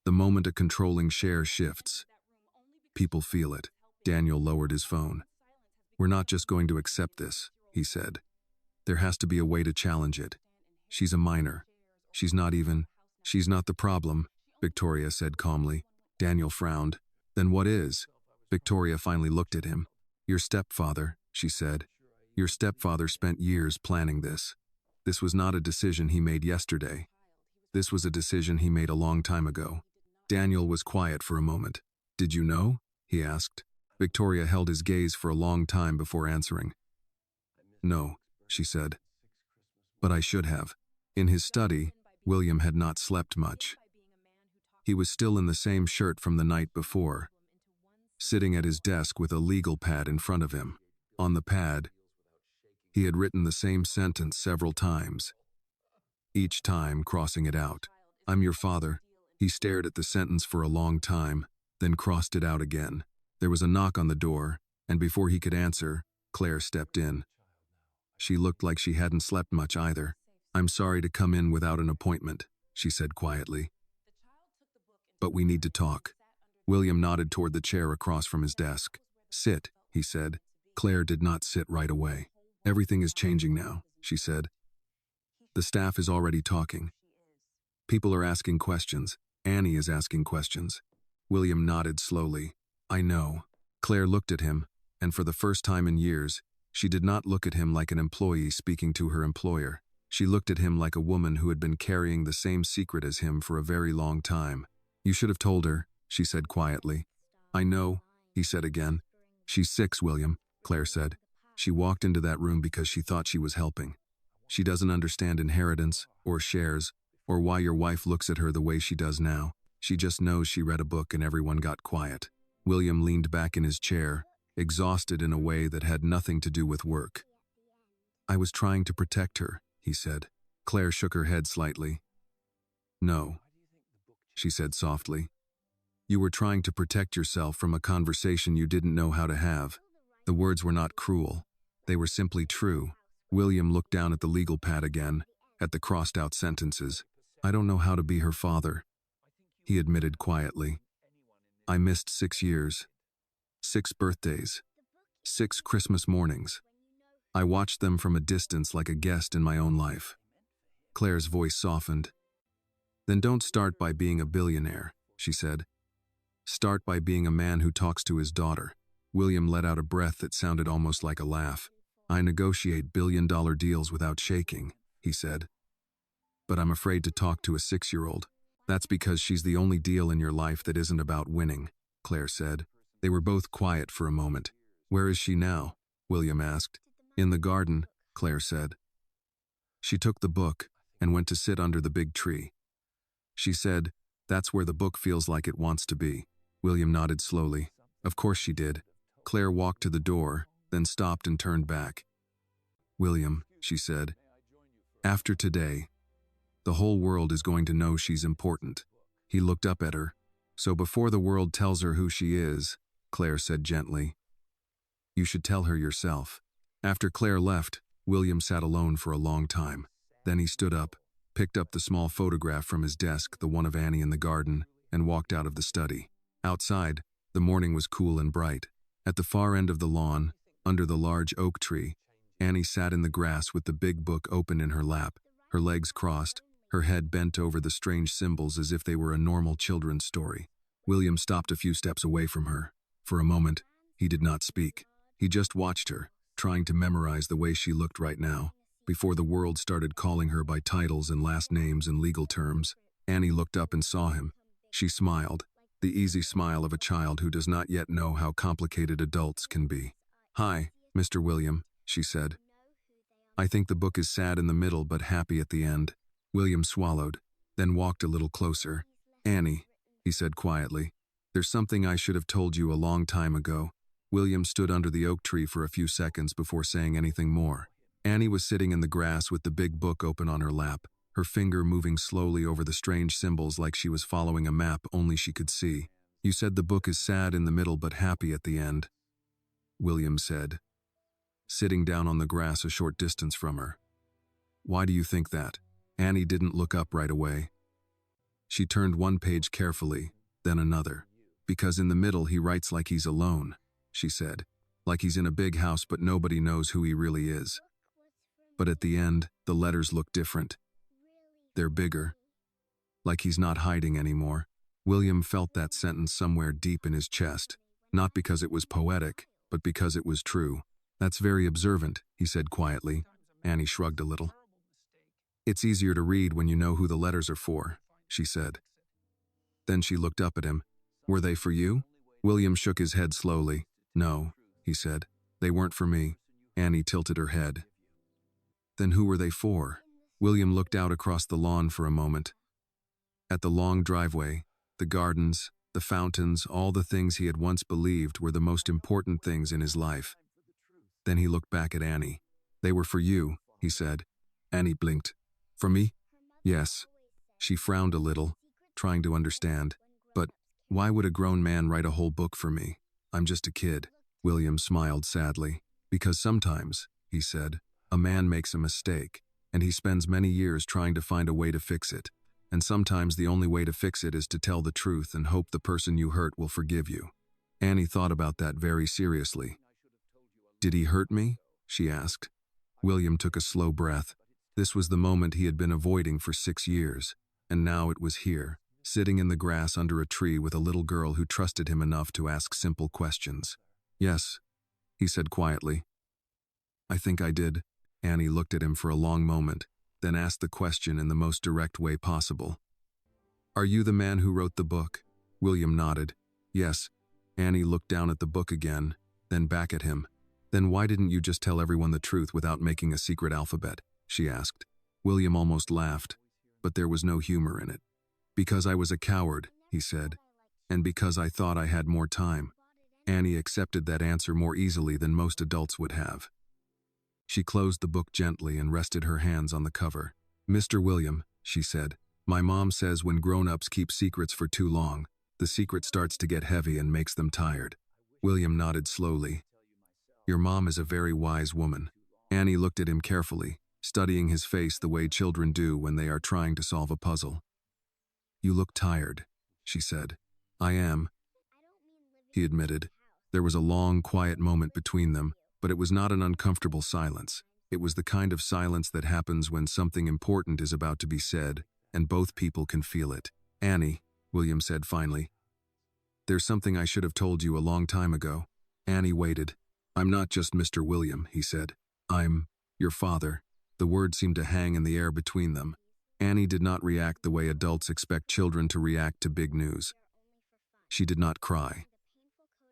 The moment a controlling share shifts, people feel it." Daniel lowered his phone. "We're not just going to accept this," he said. "There has to be a way to challenge it. She's a minor. She's not the problem," Victoria said calmly. Daniel frowned. "Then what is?" Victoria finally looked at him. "Your stepfather," she said. "Your stepfather spent years planning this. This was not a decision he made yesterday. This was a decision he made a long time ago." Daniel was quiet for a moment. "Did you know?" he asked. Victoria held his gaze for a long time before answering. "No," she said. "But I should have." In his study, William had not slept much. He was still in the same shirt from the night before, sitting at his desk with a legal pad in front of him. On the pad, he had written the same sentence several times, each time crossing it out. "I'm your father." He stared at the sentence for a long time, then crossed it out again. There was a knock on the door, and before he could answer, Claire stepped in. She looked like she hadn't slept much either. "I'm sorry to come in without an appointment," she said quietly. "But we need to talk." William nodded toward the chair across from his desk. "Sit," he said. Claire did not sit right away. "Everything is changing now," she said. "The staff is already talking. People are asking questions. Annie is asking questions." William nodded slowly. "I know." Claire looked at him, and for the first time in years, she did not look at him like an employee speaking to her employer. She looked at him like a woman who had been carrying the same secret as him for a very long time. "You should have told her," she said quietly. "I know," he said again. "She's 6, William," Claire said. "She walked into that room because she thought she was helping. She doesn't understand inheritance, or shares, or why your wife looks at her the way she does now. She just knows she read a book and everyone got quiet." William leaned back in his chair, exhausted in a way that had nothing to do with work. "I was trying to protect her," he said. Claire shook her head slightly. "No," she said softly. "You were trying to protect yourself from a conversation you didn't know how to have." The words were not cruel. They were simply true. William looked down at the legal pad again, at the crossed-out sentences. "I don't know how to be her father," he admitted quietly. "I missed 6 years, 6 birthdays, 6 Christmas mornings. I watched them from a distance like a guest in my own life." Claire's voice softened. "Then don't start by being a billionaire," she said. "Start by being a man who talks to his daughter." William let out a breath that sounded almost like a laugh. "I negotiate billion-dollar deals without shaking," he said. "But I'm afraid to talk to a 6-year-old. "That's because she's the only deal in your life that isn't about winning," Claire said. They were both quiet for a moment. "Where is she now?" William asked. "In the garden," Claire said. "She took the book and went to sit under the big tree. She said, 'That's where the book feels like it wants to be.'" William nodded slowly. "Of course she did." Claire walked to the door, then stopped and turned back. "William," she said, "after today, the whole world is going to know she's important." He looked up at her. "So before the world tells her who she is," Claire said gently, "you should tell her yourself." After Claire left, William sat alone for a long time. Then he stood up, picked up the small photograph from his desk, the one of Annie in the garden, and walked out of the study. Outside, the morning was cool and bright. At the far end of the lawn, under the large oak tree, Annie sat in the grass with the big book open in her lap, her legs crossed, her head bent over the strange symbols as if they were a normal children's story. William stopped a few steps away from her. For a moment, he did not speak. He just watched her, trying to memorize the way she looked right now. Before the world started calling her by titles and last names and legal terms, Annie looked up and saw him. She smiled, the easy smile of a child who does not yet know how complicated adults can be. "Hi, Mr. William," she said. "I think the book is sad in the middle but happy at the end." William swallowed, then walked a little closer. "Annie," he said quietly, "there's something I should have told you a long time ago." William stood under the oak tree for a few seconds before saying anything more. Annie was sitting in the grass with the big book open on her lap, her finger moving slowly over the strange symbols like she was following a map only she could see. "You said the book is sad in the middle but happy at the end," William said, sitting down on the grass a short distance from her. "Why do you think that?" Annie didn't look up right away. She turned one page carefully, then another. "Because in the middle he writes like he's alone," she said. "Like he's in a big house but nobody knows who he really is. But at the end, the letters look different. They're bigger. Like he's not hiding anymore." William felt that sentence somewhere deep in his chest, not because it was poetic, but because it was true. "That's very observant," he said quietly. Annie shrugged a little. "It's easier to read when you know who the letters are for," she said. Then she looked up at him. "Were they for you?" William shook his head slowly. "No," he said. "They weren't for me." Annie tilted her head. "Then who were they for?" William looked out across the lawn for a moment. At the long driveway, the gardens, the fountains, all the things he had once believed were the most important things in his life. Then he looked back at Annie. "They were for you," he said. Annie blinked. "For me?" "Yes." She frowned a little, trying to understand. "But why would a grown man write a whole book for me? I'm just a kid." William smiled sadly. "Because sometimes," he said, "a man makes a mistake, and he spends many years trying to find a way to fix it. And sometimes the only way to fix it is to tell the truth and hope the person you hurt will forgive you." Annie thought about that very seriously. "Did he hurt me?" she asked. William took a slow breath. This was the moment he had been avoiding for 6 years, and now it was here, sitting in the grass under a tree with a little girl who trusted him enough to ask simple questions. "Yes," he said quietly. "I think I did." Annie looked at him for a long moment, then asked the question in the most direct way possible. "Are you the man who wrote the book?" William nodded. "Yes." Annie looked down at the book again, then back at him. "Then why didn't you just tell everyone the truth without making a secret alphabet?" she asked. William almost laughed, but there was no humor in it. "Because I was a coward," he said, "and because I thought I had more time." Annie accepted that answer more easily than most adults would have. She closed the book gently and rested her hands on the cover. "Mr. William," she said, "my mom says when grown-ups keep secrets for too long, the secret starts to get heavy and makes them tired." William nodded slowly. "Your mom is a very wise woman." Annie looked at him carefully, studying his face the way children do when they are trying to solve a puzzle. "You look tired," she said. "I am," he admitted. There was a long, quiet moment between them, but it was not an uncomfortable silence. It was the kind of silence that happens when something important is about to be said, and both people can feel it. "Annie," William said finally, "there's something I should have told you a long time ago." Annie waited. "I'm not just Mr. William," he said. "I'm your father." The word seemed to hang in the air between them. Annie did not react the way adults expect children to react to big news. She did not cry.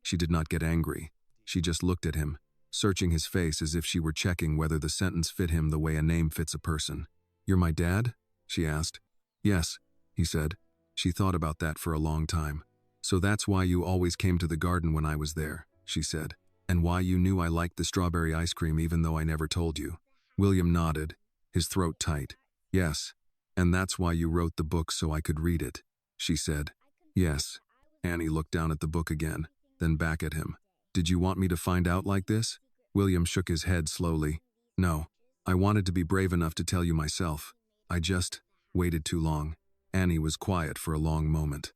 She did not get angry. She just looked at him, searching his face as if she were checking whether the sentence fit him the way a name fits a person. "You're my dad?" she asked. "Yes," he said. She thought about that for a long time. "So that's why you always came to the garden when I was there," she said. "And why you knew I liked the strawberry ice cream even though I never told you." William nodded, his throat tight. "Yes. And that's why you wrote the book so I could read it," she said. "Yes." Annie looked down at the book again, then back at him. "Did you want me to find out like this?" William shook his head slowly. "No. I wanted to be brave enough to tell you myself. I just waited too long." Annie was quiet for a long moment.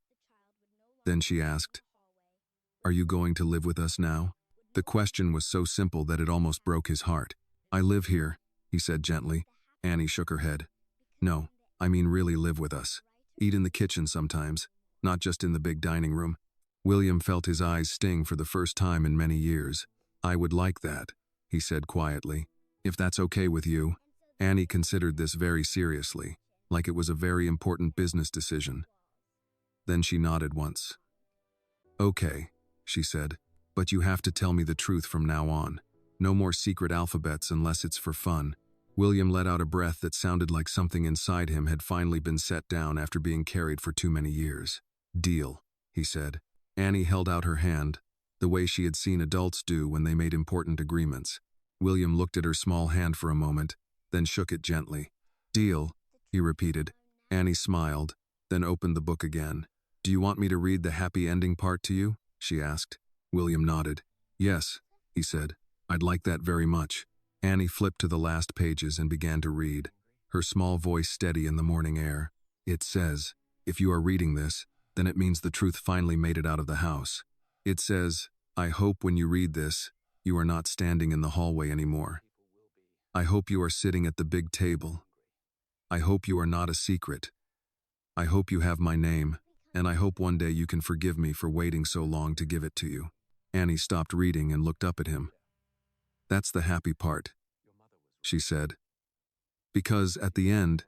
Then she asked, "Are you going to live with us now?" The question was so simple that it almost broke his heart. "I live here," he said gently. Annie shook her head. "No, I mean really live with us. Eat in the kitchen sometimes, not just in the big dining room." William felt his eyes sting for the first time in many years. "I would like that," he said quietly. "If that's okay with you." Annie considered this very seriously, like it was a very important business decision. Then she nodded once. "Okay," she said, "but you have to tell me the truth from now on. No more secret alphabets unless it's for fun." William let out a breath that sounded like something inside him had finally been set down after being carried for too many years. "Deal," he said. Annie held out her hand, the way she had seen adults do when they made important agreements. William looked at her small hand for a moment, then shook it gently. "Deal," he repeated. Annie smiled, then opened the book again. "Do you want me to read the happy ending part to you?" she asked. William nodded. "Yes," he said. "I'd like that very much." Annie flipped to the last pages and began to read, her small voice steady in the morning air. "It says, if you are reading this, then it means the truth finally made it out of the house. It says, I hope when you read this, you are not standing in the hallway anymore. I hope you are sitting at the big table. I hope you are not a secret. I hope you have my name, and I hope one day you can forgive me for waiting so long to give it to you." Annie stopped reading and looked up at him. "That's the happy part," she said. "Because at the end,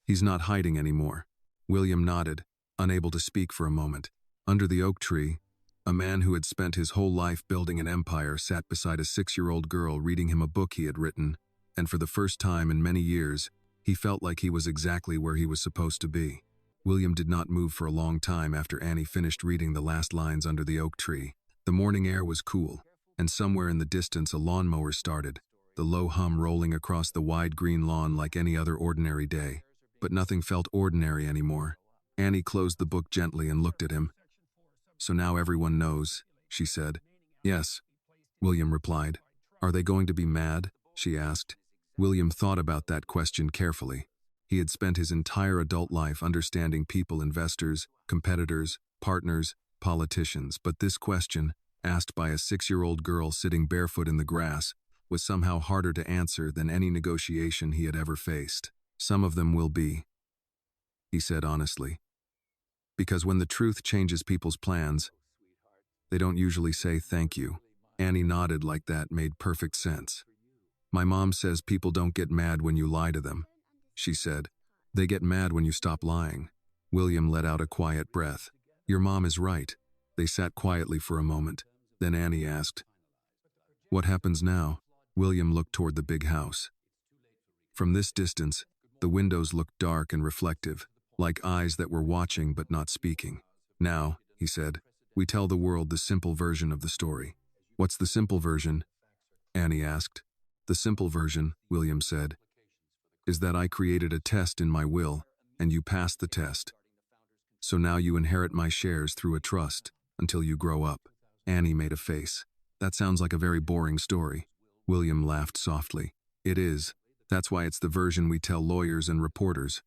he's not hiding anymore." William nodded, unable to speak for a moment. Under the oak tree, a man who had spent his whole life building an empire sat beside a 6-year-old girl reading him a book he had written, and for the first time in many years, He felt like he was exactly where he was supposed to be. William did not move for a long time after Annie finished reading the last lines under the oak tree. The morning air was cool, and somewhere in the distance a lawnmower started, the low hum rolling across the wide green lawn like any other ordinary day. But nothing felt ordinary anymore. Annie closed the book gently and looked at him. "So now everyone knows," she said. "Yes," William replied. "Are they going to be mad?" she asked. William thought about that question carefully. He had spent his entire adult life understanding people, investors, competitors, partners, politicians, but this question, asked by a 6-year-old girl sitting barefoot in the grass, was somehow harder to answer than any negotiation he had ever faced. "Some of them will be," he said honestly. "Because when the truth changes people's plans, they don't usually say thank you." Annie nodded like that made perfect sense. "My mom says people don't get mad when you lie to them," she said. "They get mad when you stop lying." William let out a quiet breath. "Your mom is right." They sat quietly for a moment. Then Annie asked, "What happens now?" William looked toward the big house. From this distance, the windows looked dark and reflective, like eyes that were watching but not speaking. "Now," he said, "we tell the world the simple version of the story." "What's the simple version?" Annie asked. "The simple version," William said, "is that I created a test in my will, and you passed the test. So now you inherit my shares through a trust until you grow up." Annie made a face. "That sounds like a very boring story." William laughed softly. "It is. That's why it's the version we tell lawyers and reporters."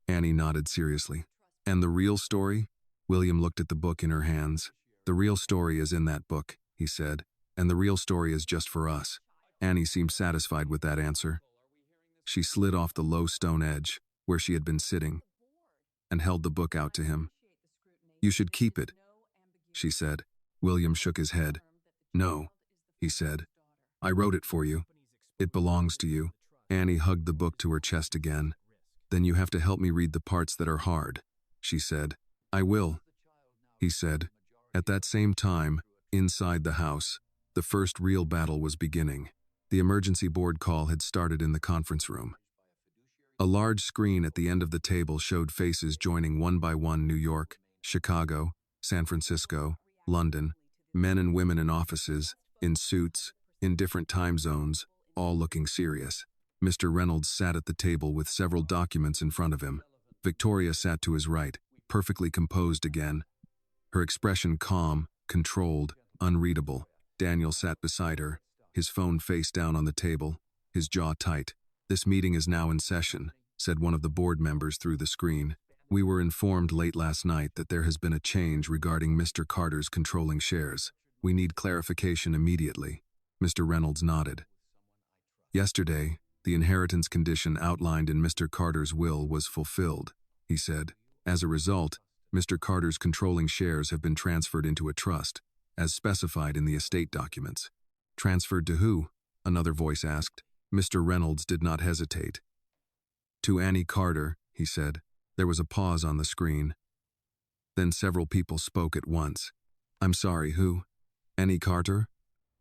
Annie nodded seriously. "And the real story?" William looked at the book in her hands. "The real story is in that book," he said, "and the real story is just for us." Annie seemed satisfied with that answer. She slid off the low stone edge, where she had been sitting, and held the book out to him. "You should keep it," she said. William shook his head. "No," he said. "I wrote it for you. It belongs to you." Annie hugged the book to her chest again. "Then you have to help me read the parts that are hard," she said. "I will," he said. At that same time, inside the house, the first real battle was beginning. The emergency board call had started in the conference room. A large screen at the end of the table showed faces joining one by one: New York, Chicago, San Francisco, London, men and women in offices, in suits, in different time zones, all looking serious. Mr. Reynolds sat at the table with several documents in front of him. Victoria sat to his right, perfectly composed again, her expression calm, controlled, unreadable. Daniel sat beside her, his phone face down on the table, his jaw tight. "This meeting is now in session," said one of the board members through the screen. "We were informed late last night that there has been a change regarding Mr. Carter's controlling shares. We need clarification immediately." Mr. Reynolds nodded. "Yesterday, the inheritance condition outlined in Mr. Carter's will was fulfilled," he said. "As a result, Mr. Carter's controlling shares have been transferred into a trust, as specified in the estate documents." "Transferred to who?" another voice asked. Mr. Reynolds did not hesitate. "To Annie Carter," he said. There was a pause on the screen. Then several people spoke at once. "I'm sorry, who? Annie Carter?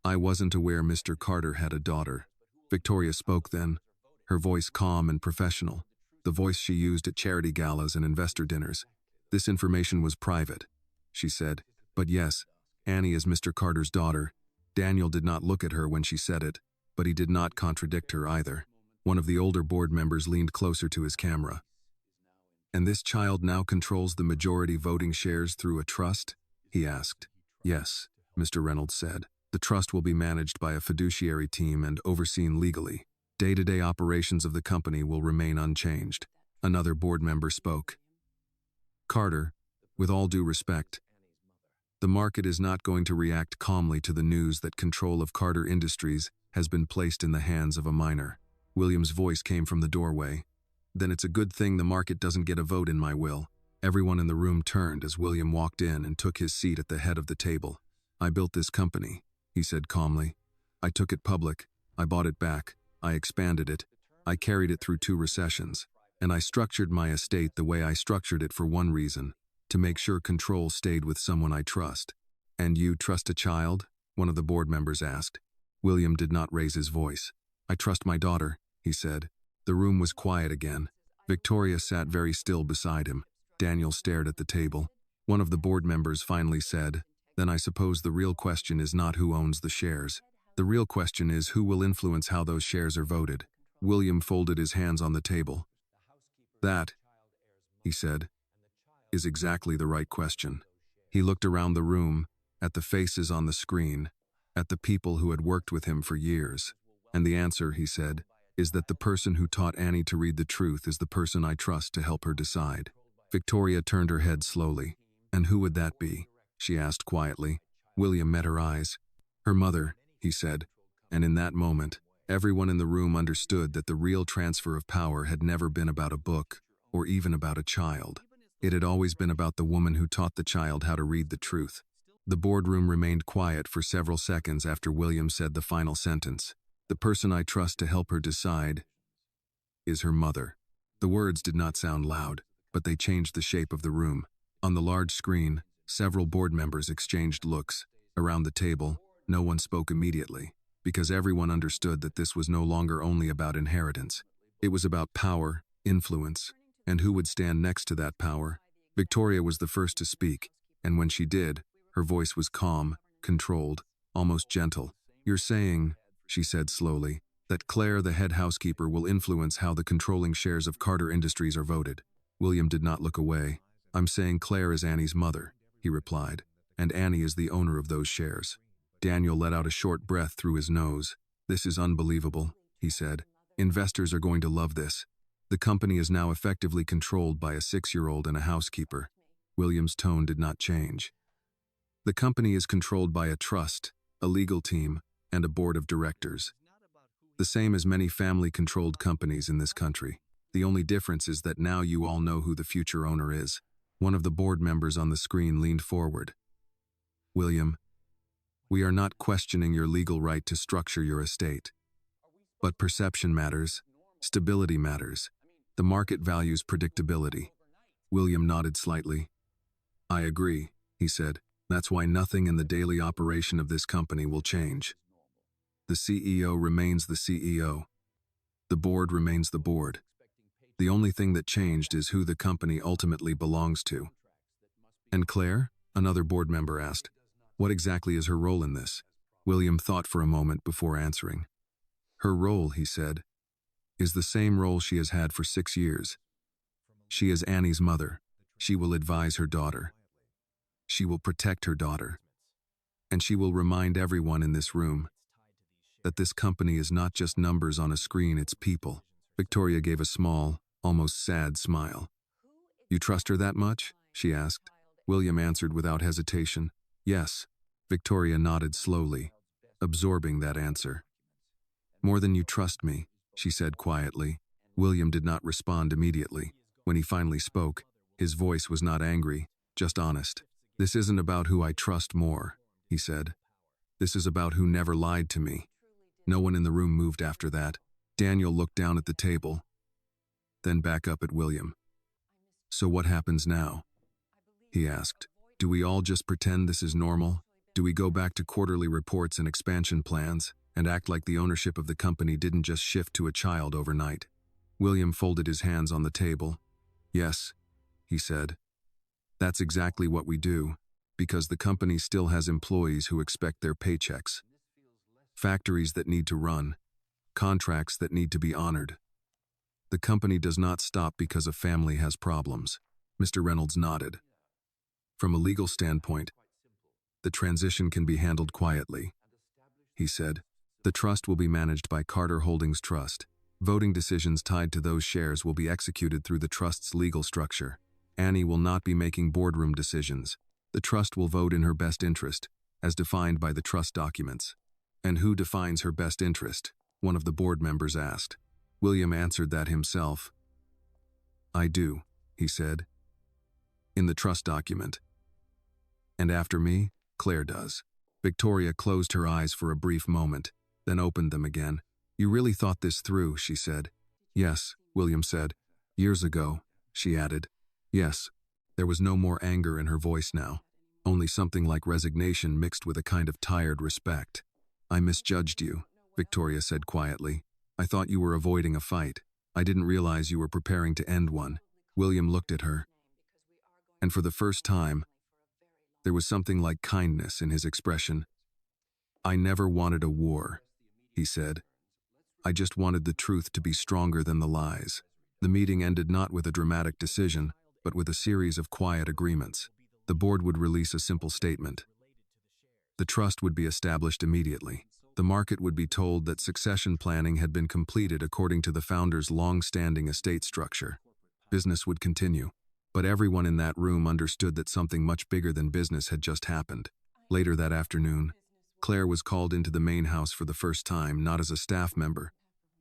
I wasn't aware Mr. Carter had a daughter." Victoria spoke then, her voice calm and professional, the voice she used at charity galas and investor dinners. "This information was private," she said. "But yes, Annie is Mr. Carter's daughter." Daniel did not look at her when she said it, but he did not contradict her either. One of the older board members leaned closer to his camera. "And this child now controls the majority voting shares through a trust?" he asked. "Yes," Mr. Reynolds said. "The trust will be managed by a fiduciary team and overseen legally. Day-to-day operations of the company will remain unchanged." Another board member spoke. "Carter, with all due respect, the market is not going to react calmly to the news that control of Carter Industries has been placed in the hands of a minor." William's voice came from the doorway. "Then it's a good thing the market doesn't get a vote in my will." Everyone in the room turned as William walked in and took his seat at the head of the table. "I built this company," he said calmly. "I took it public. I bought it back. I expanded it. I carried it through 2 recessions. And I structured my estate the way I structured it for one reason: to make sure control stayed with someone I trust." "And you trust a child?" one of the board members asked. William did not raise his voice. "I trust my daughter," he said. The room was quiet again. Victoria sat very still beside him. Daniel stared at the table. One of the board members finally said, "Then I suppose the real question is not who owns the shares. The real question is who will influence how those shares are voted." William folded his hands on the table. "That," he said, "is exactly the right question." He looked around the room, at the faces on the screen, at the people who had worked with him for years. "And the answer," he said, "is that the person who taught Annie to read the truth is the person I trust to help her decide." Victoria turned her head slowly. "And who would that be?" she asked quietly. William met her eyes. "Her mother," he said, and in that moment, everyone in the room understood that the real transfer of power had never been about a book, or even about a child. It had always been about the woman who taught the child how to read the truth. The boardroom remained quiet for several seconds after William said the final sentence. "The person I trust to help her decide is her mother." The words did not sound loud, but they changed the shape of the room. On the large screen, several board members exchanged looks. Around the table, no one spoke immediately, because everyone understood that this was no longer only about inheritance. It was about power, influence, and who would stand next to that power. Victoria was the first to speak, and when she did, her voice was calm, controlled, almost gentle. "You're saying," she said slowly, "that Claire, the head housekeeper, will influence how the controlling shares of Carter Industries are voted." William did not look away. "I'm saying Claire is Annie's mother," he replied, "and Annie is the owner of those shares." Daniel let out a short breath through his nose. "This is unbelievable," he said. "Investors are going to love this. The company is now effectively controlled by a 6-year-old and a housekeeper." William's tone did not change. "The company is controlled by a trust, a legal team, and a board of directors. The same as many family-controlled companies in this country. The only difference is that now you all know who the future owner is." One of the board members on the screen leaned forward. "William, we are not questioning your legal right to structure your estate. But perception matters. Stability matters. The market values predictability." William nodded slightly. "I agree," he said. "That's why nothing in the daily operation of this company will change. The CEO remains the CEO. The board remains the board. The only thing that changed is who the company ultimately belongs to." "And Claire?" another board member asked. "What exactly is her role in this?" William thought for a moment before answering. "Her role," he said, "is the same role she has had for 6 years. She is Annie's mother. She will advise her daughter. She will protect her daughter. And she will remind everyone in this room that this company is not just numbers on a screen, it's people." Victoria gave a small, almost sad smile. "You trust her that much?" she asked. William answered without hesitation, "Yes." Victoria nodded slowly, absorbing that answer. "More than you trust me," she said quietly. William did not respond immediately. When he finally spoke, his voice was not angry, just honest. "This isn't about who I trust more," he said. "This is about who never lied to me." No one in the room moved after that. Daniel looked down at the table, then back up at William. "So what happens now?" he asked. "Do we all just pretend this is normal? Do we go back to quarterly reports and expansion plans, and act like the ownership of the company didn't just shift to a child overnight?" William folded his hands on the table. "Yes," he said. "That's exactly what we do, because the company still has employees who expect their paychecks. Factories that need to run, contracts that need to be honored. The company does not stop because a family has problems." Mr. Reynolds nodded. "From a legal standpoint, the transition can be handled quietly," he said. "The trust will be managed by Carter Holdings Trust. Voting decisions tied to those shares will be executed through the trust's legal structure. Annie will not be making boardroom decisions. The trust will vote in her best interest, as defined by the trust documents." "And who defines her best interest?" one of the board members asked. William answered that himself. "I do," he said. "In the trust document. And after me, Claire does." Victoria closed her eyes for a brief moment, then opened them again. "You really thought this through," she said. "Yes," William said. "Years ago," she added. "Yes." There was no more anger in her voice now, only something like resignation mixed with a kind of tired respect. "I misjudged you," Victoria said quietly. "I thought you were avoiding a fight. I didn't realize you were preparing to end one. William looked at her, and for the first time, there was something like kindness in his expression. I never wanted a war, he said. I just wanted the truth to be stronger than the lies. The meeting ended not with a dramatic decision, but with a series of quiet agreements. The board would release a simple statement. The trust would be established immediately. The market would be told that succession planning had been completed according to the founder's long-standing estate structure. Business would continue, but everyone in that room understood that something much bigger than business had just happened. Later that afternoon, Claire was called into the main house for the first time, not as a staff member,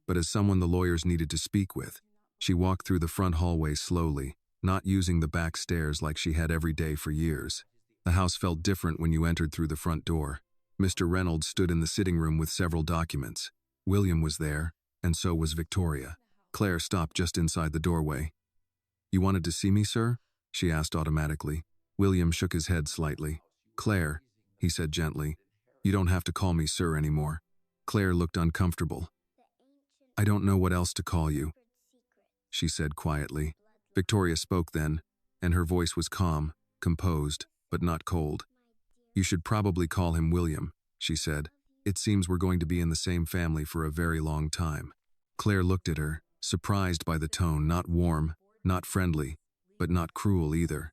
but as someone the lawyers needed to speak with. She walked through the front hallway slowly, not using the back stairs like she had every day for years. The house felt different when you entered through the front door. Mr. Reynolds stood in the sitting room with several documents. William was there, and so was Victoria. Claire stopped just inside the doorway. You wanted to see me, sir? She asked automatically. William shook his head slightly. Claire, he said gently, you don't have to call me sir anymore. Claire looked uncomfortable. I don't know what else to call you, she said quietly. Victoria spoke then, and her voice was calm, composed, but not cold. You should probably call him William, she said. It seems we're going to be in the same family for a very long time. Claire looked at her, surprised by the tone, not warm, not friendly, but not cruel either.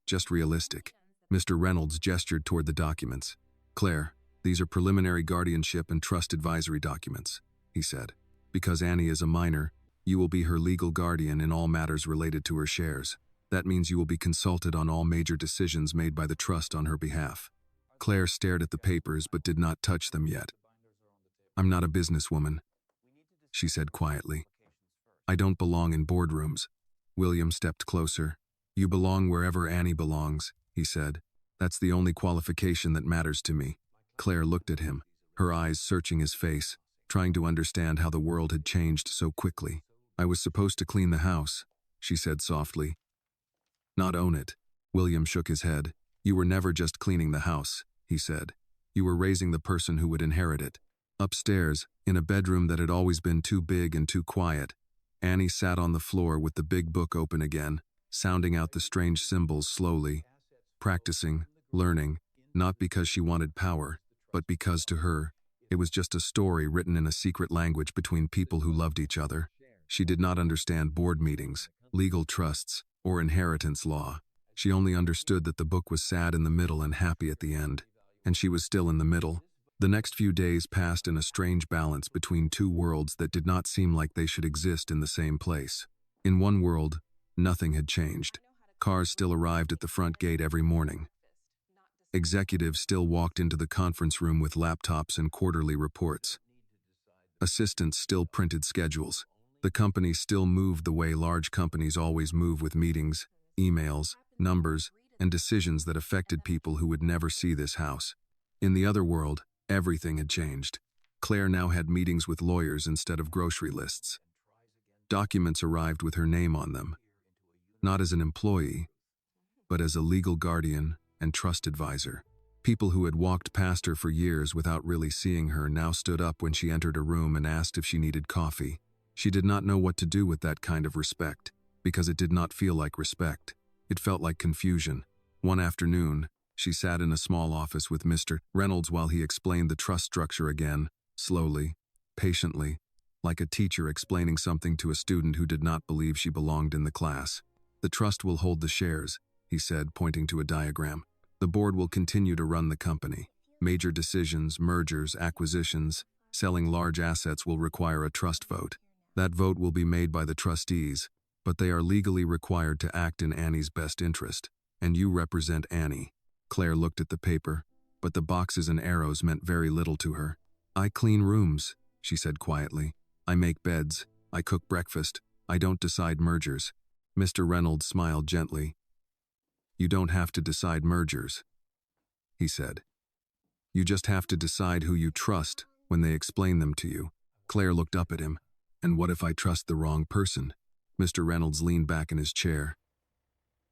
Just realistic. Mr. Reynolds gestured toward the documents. Claire, these are preliminary guardianship and trust advisory documents, he said. Because Annie is a minor, you will be her legal guardian in all matters related to her shares. That means you will be consulted on all major decisions made by the trust on her behalf. Claire stared at the papers but did not touch them yet. I'm not a businesswoman, she said quietly. I don't belong in boardrooms. William stepped closer. You belong wherever Annie belongs, he said. That's the only qualification that matters to me. Claire looked at him, her eyes searching his face, trying to understand how the world had changed so quickly. I was supposed to clean the house, she said softly. Not own it. William shook his head. You were never just cleaning the house, he said. You were raising the person who would inherit it. Upstairs, in a bedroom that had always been too big and too quiet, Annie sat on the floor with the big book open again, sounding out the strange symbols slowly, practicing, learning, not because she wanted power, but because to her, it was just a story written in a secret language between people who loved each other. She did not understand board meetings, legal trusts, or inheritance law. She only understood that the book was sad in the middle and happy at the end, and she was still in the middle. The next few days passed in a strange balance between two worlds that did not seem like they should exist in the same place. In one world, nothing had changed. Cars still arrived at the front gate every morning. Executives still walked into the conference room with laptops and quarterly reports. Assistants still printed schedules. The company still moved the way large companies always move, with meetings, emails, numbers, and decisions that affected people who would never see this house. In the other world, everything had changed. Claire now had meetings with lawyers instead of grocery lists. Documents arrived with her name on them, not as an employee, but as a legal guardian and trust advisor. People who had walked past her for years without really seeing her now stood up when she entered a room and asked if she needed coffee. She did not know what to do with that kind of respect, because it did not feel like respect. It felt like confusion. One afternoon, she sat in a small office with Mr. Reynolds while he explained the trust structure again, slowly, patiently, like a teacher explaining something to a student who did not believe she belonged in the class. The trust will hold the shares, he said, pointing to a diagram. The board will continue to run the company. Major decisions, mergers, acquisitions, selling large assets will require a trust vote. That vote will be made by the trustees, but they are legally required to act in Annie's best interest, and you represent Annie. Claire looked at the paper, but the boxes and arrows meant very little to her. I clean rooms, she said quietly. I make beds. I cook breakfast. I don't decide mergers. Mr. Reynolds smiled gently. You don't have to decide mergers, he said. You just have to decide who you trust when they explain them to you. Claire looked up at him. And what if I trust the wrong person? Mr. Reynolds leaned back in his chair.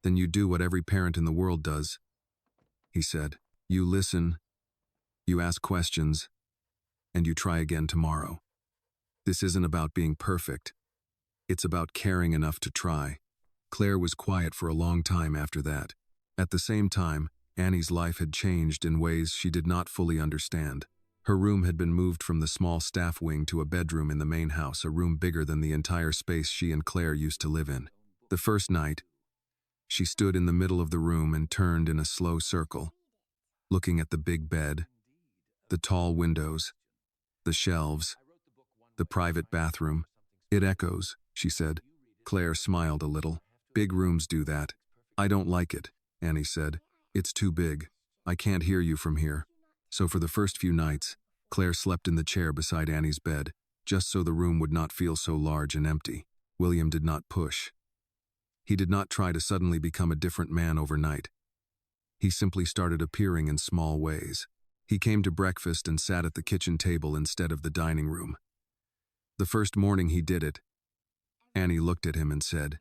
Then you do what every parent in the world does, he said. You listen, you ask questions, and you try again tomorrow. This isn't about being perfect. It's about caring enough to try. Claire was quiet for a long time after that. At the same time, Annie's life had changed in ways she did not fully understand. Her room had been moved from the small staff wing to a bedroom in the main house, a room bigger than the entire space she and Claire used to live in. The first night, she stood in the middle of the room and turned in a slow circle, looking at the big bed, the tall windows, the shelves, the private bathroom. It echoes, she said. Claire smiled a little. Big rooms do that. I don't like it, Annie said. It's too big. I can't hear you from here. So for the first few nights, Claire slept in the chair beside Annie's bed, just so the room would not feel so large and empty. William did not push. He did not try to suddenly become a different man overnight. He simply started appearing in small ways. He came to breakfast and sat at the kitchen table instead of the dining room. The first morning he did it, Annie looked at him and said,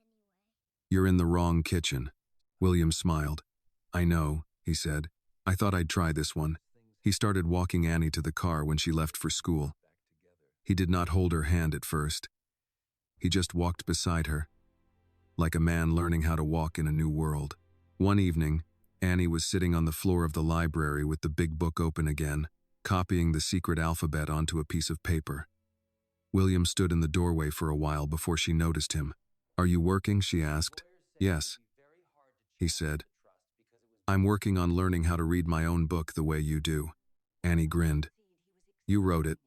"You're in the wrong kitchen." William smiled. "I know," he said. "I thought I'd try this one." He started walking Annie to the car when she left for school. He did not hold her hand at first. He just walked beside her, like a man learning how to walk in a new world. One evening, Annie was sitting on the floor of the library with the big book open again, copying the secret alphabet onto a piece of paper. William stood in the doorway for a while before she noticed him. "Are you working?" she asked. "Yes," he said. "I'm working on learning how to read my own book the way you do." Annie grinned. "You wrote it.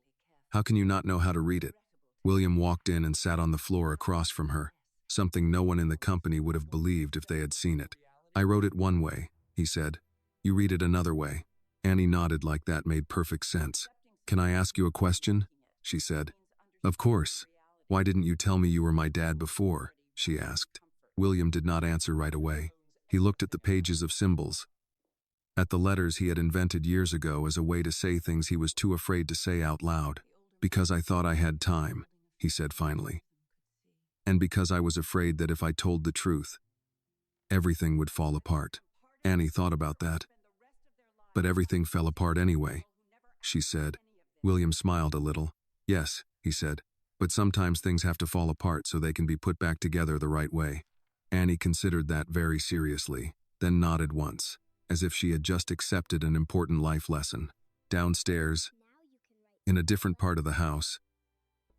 How can you not know how to read it?" William walked in and sat on the floor across from her, something no one in the company would have believed if they had seen it. "I wrote it one way," he said. "You read it another way." Annie nodded like that made perfect sense. "Can I ask you a question?" she said. "Of course. Why didn't you tell me you were my dad before?" she asked. William did not answer right away. He looked at the pages of symbols, at the letters he had invented years ago as a way to say things he was too afraid to say out loud. "Because I thought I had time," he said finally. "And because I was afraid that if I told the truth, everything would fall apart." Annie thought about that. "But everything fell apart anyway," she said. William smiled a little. "Yes," he said, "but sometimes things have to fall apart so they can be put back together the right way." Annie considered that very seriously, then nodded once, as if she had just accepted an important life lesson. Downstairs, in a different part of the house,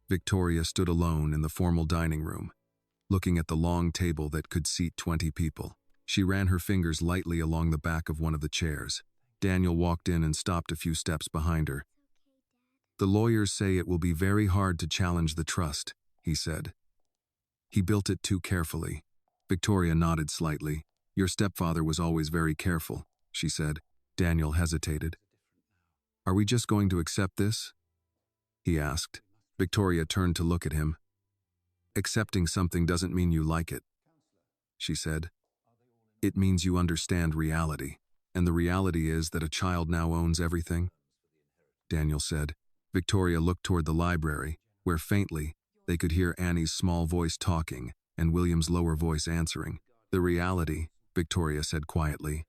Victoria stood alone in the formal dining room, looking at the long table that could seat 20 people. She ran her fingers lightly along the back of one of the chairs. Daniel walked in and stopped a few steps behind her. "The lawyers say it will be very hard to challenge the trust," he said. "He built it too carefully." Victoria nodded slightly. "Your stepfather was always very careful," she said. Daniel hesitated. "Are we just going to accept this?" he asked. Victoria turned to look at him. "Accepting something doesn't mean you like it," she said. "It means you understand reality, and the reality is that a child now owns everything," Daniel said. Victoria looked toward the library, where faintly they could hear Annie's small voice talking and William's lower voice answering. "The reality," Victoria said quietly,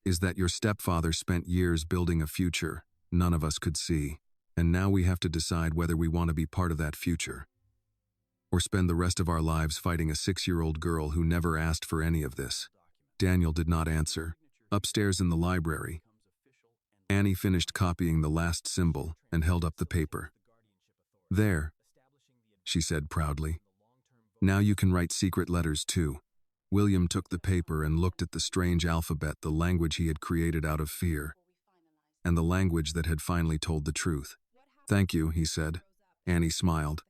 "is that your stepfather spent years building a future none of us could see, and now we have to decide whether we want to be part of that future, or spend the rest of our lives fighting a 6-year-old girl who never asked for any of this." Daniel did not answer. Upstairs in the library, Annie finished copying the last symbol and held up the paper. "There," she said proudly. "Now you can write secret letters too." William took the paper and looked at the strange alphabet, the language he had created out of fear, and the language that had finally told the truth. "Thank you," he said. Annie smiled.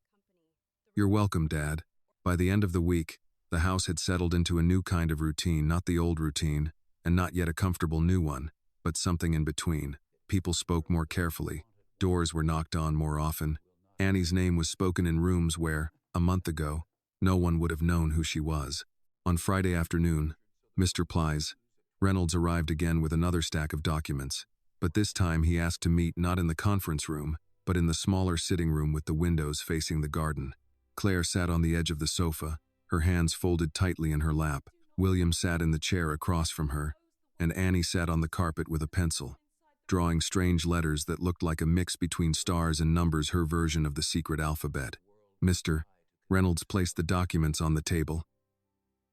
"You're welcome, Dad." By the end of the week, the house had settled into a new kind of routine, not the old routine, and not yet a comfortable new one, but something in between. People spoke more carefully. Doors were knocked on more often. Annie's name was spoken in rooms where, a month ago, no one would have known who she was. On Friday afternoon, Mr. Plies, Reynolds arrived again with another stack of documents, but this time he asked to meet not in the conference room, but in the smaller sitting room with the windows facing the garden. Claire sat on the edge of the sofa, her hands folded tightly in her lap. William sat in the chair across from her, and Annie sat on the carpet with a pencil, drawing strange letters that looked like a mix between stars and numbers, her version of the secret alphabet. "Mr. Reynolds placed the documents on the table.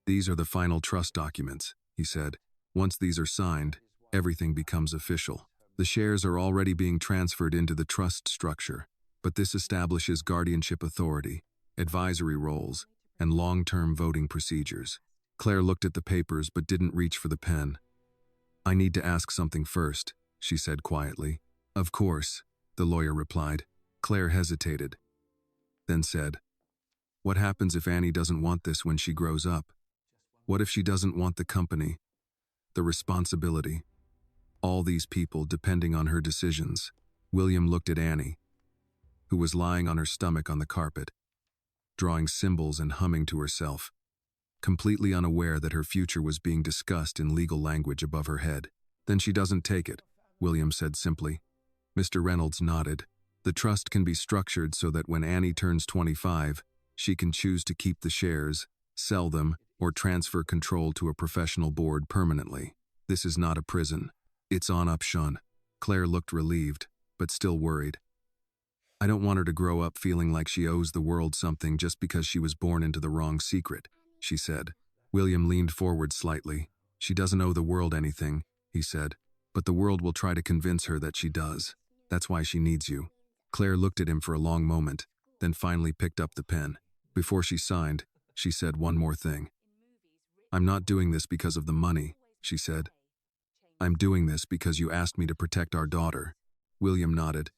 "These are the final trust documents," he said. "Once these are signed, everything becomes official. The shares are already being transferred into the trust structure, but this establishes guardianship authority, advisory roles, and long-term voting procedures." Claire looked at the papers but didn't reach for the pen. "I need to ask something first," she said quietly. "Of course," the lawyer replied. Claire hesitated, then said, "What happens if Annie doesn't want this when she grows up? What if she doesn't want the company, the responsibility, all these people depending on her decisions?" William looked at Annie, who was lying on her stomach on the carpet, drawing symbols and humming to herself, completely unaware that her future was being discussed in legal language above her head. "Then she doesn't take it," William said simply. Mr. Reynolds nodded. "The trust can be structured so that when Annie turns 25, she can choose to keep the shares, sell them, or transfer control to a professional board permanently. This is not a prison. It's on option." Claire looked relieved, but still worried. "I don't want her to grow up feeling like she owes the world something just because she was born into the wrong secret," she said. William leaned forward slightly. "She doesn't owe the world anything," he said, "but the world will try to convince her that she does. That's why she needs you." Claire looked at him for a long moment, then finally picked up the pen. Before she signed, she said one more thing. "I'm not doing this because of the money," she said. "I'm doing this because you asked me to protect our daughter." William nodded.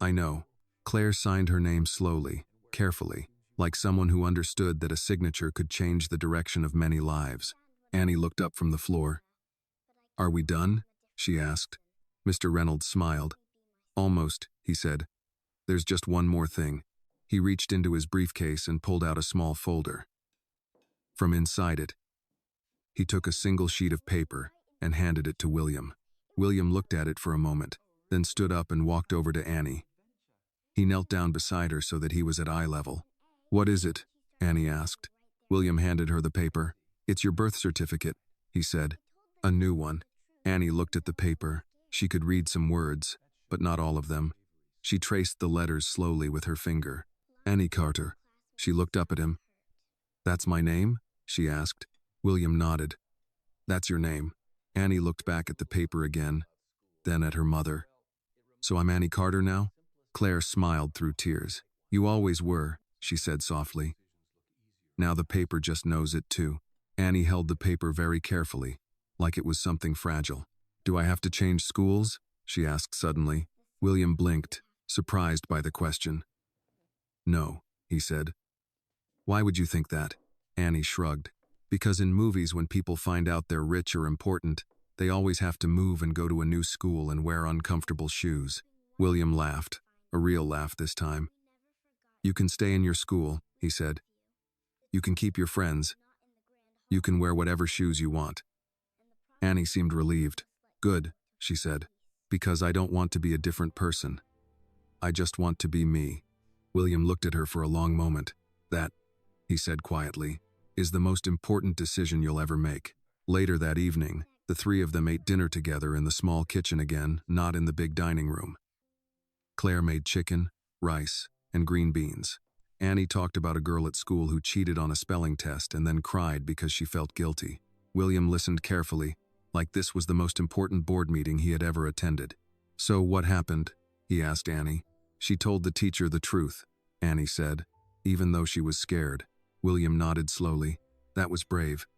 "I know." Claire signed her name slowly, carefully, like someone who understood that a signature could change the direction of many lives. Annie looked up from the floor. "Are we done?" she asked. Mr. Reynolds smiled. "Almost," he said. "There's just one more thing." He reached into his briefcase and pulled out a small folder. From inside it, he took a single sheet of paper and handed it to William. William looked at it for a moment, then stood up and walked over to Annie. He knelt down beside her so that he was at eye level. "What is it?" Annie asked. William handed her the paper. "It's your birth certificate," he said. "A new one." Annie looked at the paper. She could read some words, but not all of them. She traced the letters slowly with her finger. "Annie Carter." She looked up at him. "That's my name?" she asked. William nodded. "That's your name." Annie looked back at the paper again, then at her mother. "So I'm Annie Carter now?" Claire smiled through tears. "You always were," she said softly. "Now the paper just knows it too." Annie held the paper very carefully, like it was something fragile. "Do I have to change schools?" she asked suddenly. William blinked, surprised by the question. "No," he said. "Why would you think that?" Annie shrugged. "Because in movies when people find out they're rich or important, they always have to move and go to a new school and wear uncomfortable shoes." William laughed, a real laugh this time. "You can stay in your school," he said. "You can keep your friends. You can wear whatever shoes you want." Annie seemed relieved. "Good," she said, "because I don't want to be a different person. I just want to be me." William looked at her for a long moment. "That," he said quietly, "is the most important decision you'll ever make." Later that evening, the three of them ate dinner together in the small kitchen again, not in the big dining room. Claire made chicken, rice, and green beans. Annie talked about a girl at school who cheated on a spelling test and then cried because she felt guilty. William listened carefully, like this was the most important board meeting he had ever attended. "So what happened?" he asked Annie. "She told the teacher the truth," Annie said, even though she was scared. William nodded slowly. "That was brave."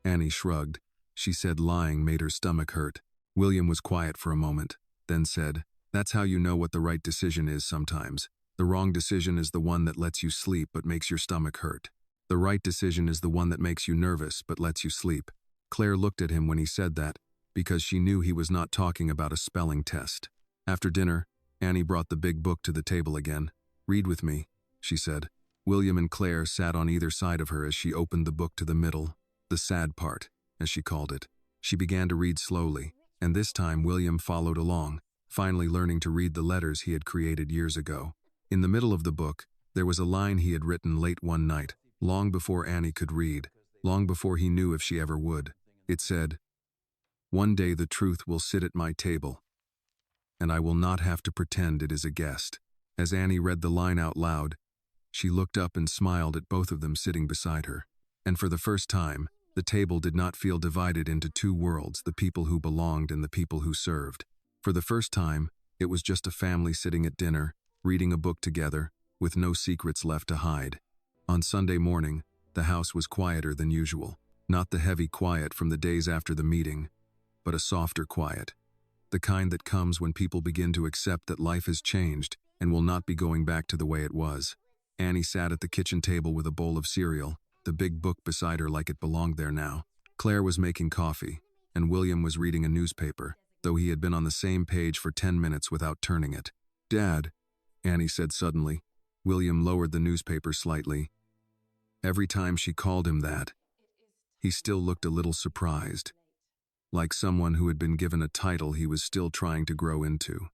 Annie shrugged. She said lying made her stomach hurt. William was quiet for a moment, then said, "That's how you know what the right decision is sometimes. The wrong decision is the one that lets you sleep but makes your stomach hurt. The right decision is the one that makes you nervous but lets you sleep." Claire looked at him when he said that, because she knew he was not talking about a spelling test. After dinner, Annie brought the big book to the table again. "Read with me," she said. William and Claire sat on either side of her as she opened the book to the middle, the sad part, as she called it. She began to read slowly, and this time William followed along, finally learning to read the letters he had created years ago. In the middle of the book, there was a line he had written late one night, long before Annie could read, long before he knew if she ever would. It said, "One day the truth will sit at my table, and I will not have to pretend it is a guest." As Annie read the line out loud, She looked up and smiled at both of them sitting beside her. And for the first time, the table did not feel divided into two worlds, the people who belonged and the people who served. For the first time, it was just a family sitting at dinner, reading a book together, with no secrets left to hide. On Sunday morning, the house was quieter than usual. Not the heavy quiet from the days after the meeting, but a softer quiet. The kind that comes when people begin to accept that life has changed and will not be going back to the way it was. Annie sat at the kitchen table with a bowl of cereal, the big book beside her like it belonged there now. Claire was making coffee, and William was reading a newspaper, though he had been on the same page for 10 minutes without turning it. "Dad," Annie said suddenly. William lowered the newspaper slightly. Every time she called him that, he still looked a little surprised, like someone who had been given a title he was still trying to grow into.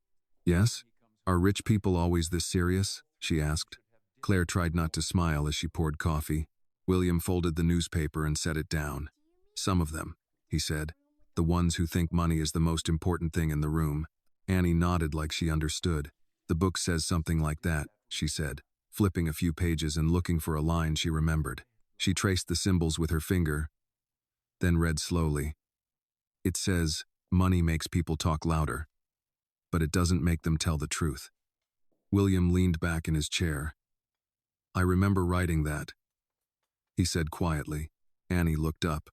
"Yes? Are rich people always this serious?" she asked. Claire tried not to smile as she poured coffee. William folded the newspaper and set it down. "Some of them," he said. "The ones who think money is the most important thing in the room." Annie nodded like she understood. "The book says something like that," she said, flipping a few pages and looking for a line she remembered. She traced the symbols with her finger, then read slowly. "It says, money makes people talk louder, but it doesn't make them tell the truth." William leaned back in his chair. "I remember writing that," he said quietly. Annie looked up.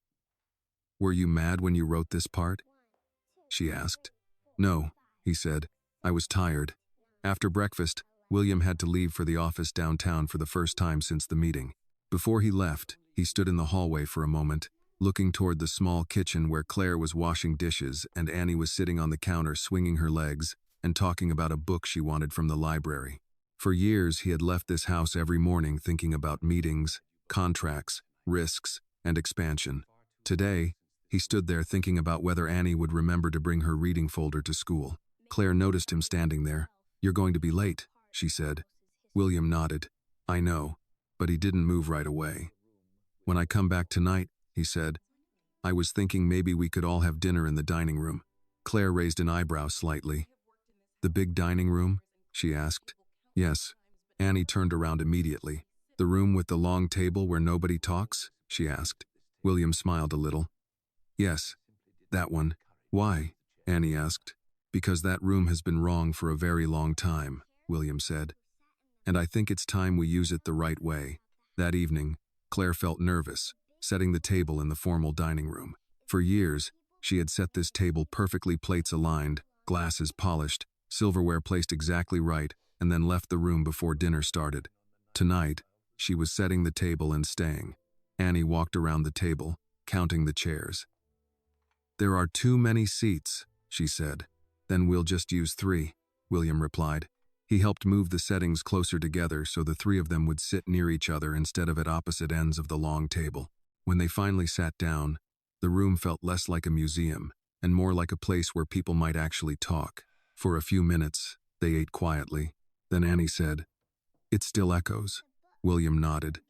"Were you mad when you wrote this part?" she asked. "No," he said. "I was tired." After breakfast, William had to leave for the office downtown for the first time since the meeting. Before he left, he stood in the hallway for a moment, looking toward the small kitchen where Claire was washing dishes and Annie was sitting on the counter swinging her legs and talking about a book she wanted from the library. For years, he had left this house every morning thinking about meetings, contracts, risks, and expansion. Today, he stood there thinking about whether Annie would remember to bring her reading folder to school. Claire noticed him standing there. "You're going to be late," she said. William nodded. "I know," but he didn't move right away. "When I come back tonight," he said, "I was thinking maybe we could all have dinner in the dining room." Claire raised an eyebrow slightly. "The big dining room?" she asked. "Yes." Annie turned around immediately. "The room with the long table where nobody talks?" she asked. William smiled a little. "Yes, that one." "Why?" Annie asked. "Because that room has been wrong for a very long time," William said. "And I think it's time we use it the right way." That evening, Claire felt nervous, setting the table in the formal dining room. For years, she had set this table perfectly, plates aligned, glasses polished, silverware placed exactly right, and then left the room before dinner started. Tonight, she was setting the table and staying. Annie walked around the table, counting the chairs. "There are too many seats," she said. "Then we'll just use 3, William replied. He helped move the settings closer together so the 3 of them would sit near each other instead of at opposite ends of the long table. When they finally sat down, the room felt less like a museum and more like a place where people might actually talk. For a few minutes, they ate quietly. Then Annie said, "It still echoes." William nodded.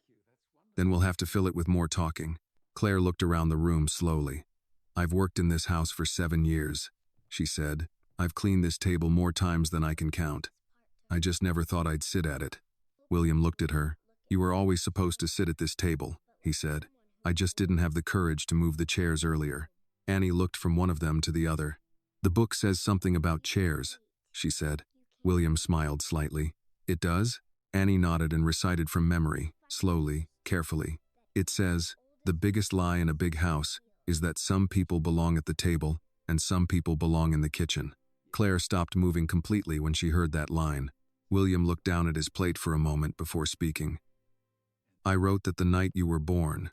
"Then we'll have to fill it with more talking." Claire looked around the room slowly. "I've worked in this house for 7 years," she said. "I've cleaned this table more times than I can count. I just never thought I'd sit at it." William looked at her. "You were always supposed to sit at this table," he said. "I just didn't have the courage to move the chairs earlier." Annie looked from one of them to the other. "The book says something about chairs," she said. William smiled slightly. "It does?" Annie nodded and recited from memory, slowly, carefully. "It says, the biggest lie in a big house is that some people belong at the table and some people belong in the kitchen." Claire stopped moving completely when she heard that line. William looked down at his plate for a moment before speaking. "I wrote that the night you were born,"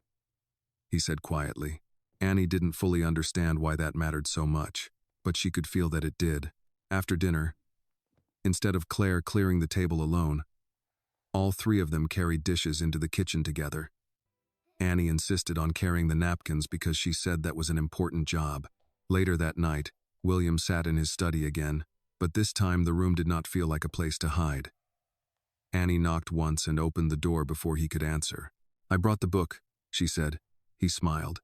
he said quietly. Annie didn't fully understand why that mattered so much, but she could feel that it did. After dinner, instead of Claire clearing the table alone, all 3 of them carried dishes into the kitchen together. Annie insisted on carrying the napkins because she said that was an important job. Later that night, William sat in his study again, but this time the room did not feel like a place to hide. Annie knocked once and opened the door before he could answer. "I brought the book," she said. He smiled.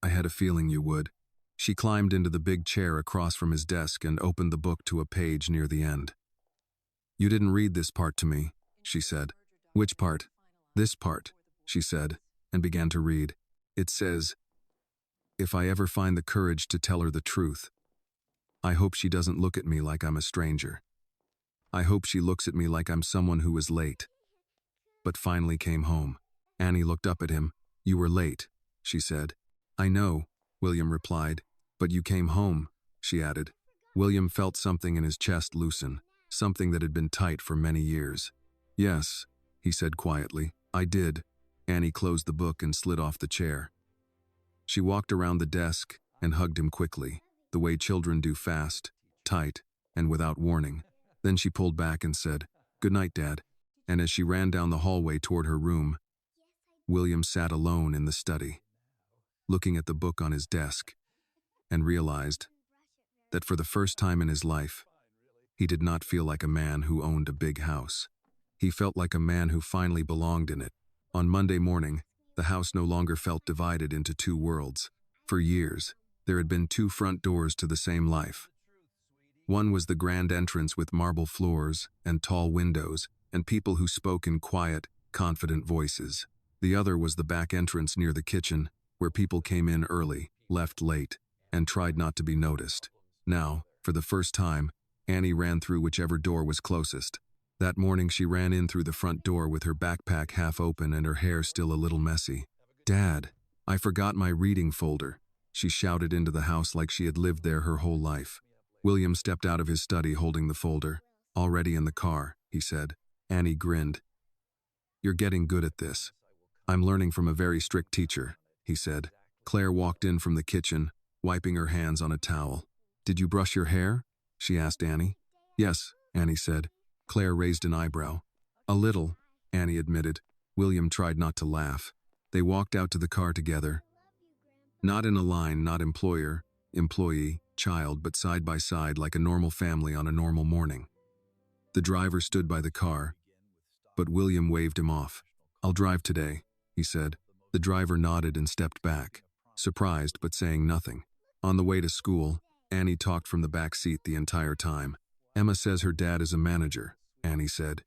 "I had a feeling you would." She climbed into the big chair across from his desk and opened the book to a page near the end. "You didn't read this part to me," she said. Which part? This part, she said, and began to read. It says, if I ever find the courage to tell her the truth, I hope she doesn't look at me like I'm a stranger. I hope she looks at me like I'm someone who was late. But finally came home. Annie looked up at him. You were late, she said. I know, William replied. But you came home, she added. William felt something in his chest loosen, something that had been tight for many years. Yes, he said quietly. I did. Annie closed the book and slid off the chair. She walked around the desk and hugged him quickly, the way children do, fast, tight, and without warning. Then she pulled back and said, Good night, Dad. And as she ran down the hallway toward her room, William sat alone in the study, looking at the book on his desk, and realized that for the first time in his life, he did not feel like a man who owned a big house. He felt like a man who finally belonged in it. On Monday morning, the house no longer felt divided into two worlds. For years, there had been two front doors to the same life. One was the grand entrance with marble floors and tall windows and people who spoke in quiet, confident voices. The other was the back entrance near the kitchen, where people came in early, left late, and tried not to be noticed. Now, for the first time, Annie ran through whichever door was closest. That morning she ran in through the front door with her backpack half open and her hair still a little messy. Dad, I forgot my reading folder, she shouted into the house like she had lived there her whole life. William stepped out of his study holding the folder. Already in the car, he said. Annie grinned. You're getting good at this. I'm learning from a very strict teacher, he said. Claire walked in from the kitchen, wiping her hands on a towel. Did you brush your hair? She asked Annie. Yes, Annie said. Claire raised an eyebrow. A little, Annie admitted. William tried not to laugh. They walked out to the car together. Not in a line, not employer, employee, child, but side by side like a normal family on a normal morning. The driver stood by the car, but William waved him off. I'll drive today, he said. The driver nodded and stepped back, surprised but saying nothing. On the way to school, Annie talked from the back seat the entire time. Emma says her dad is a manager, Annie said.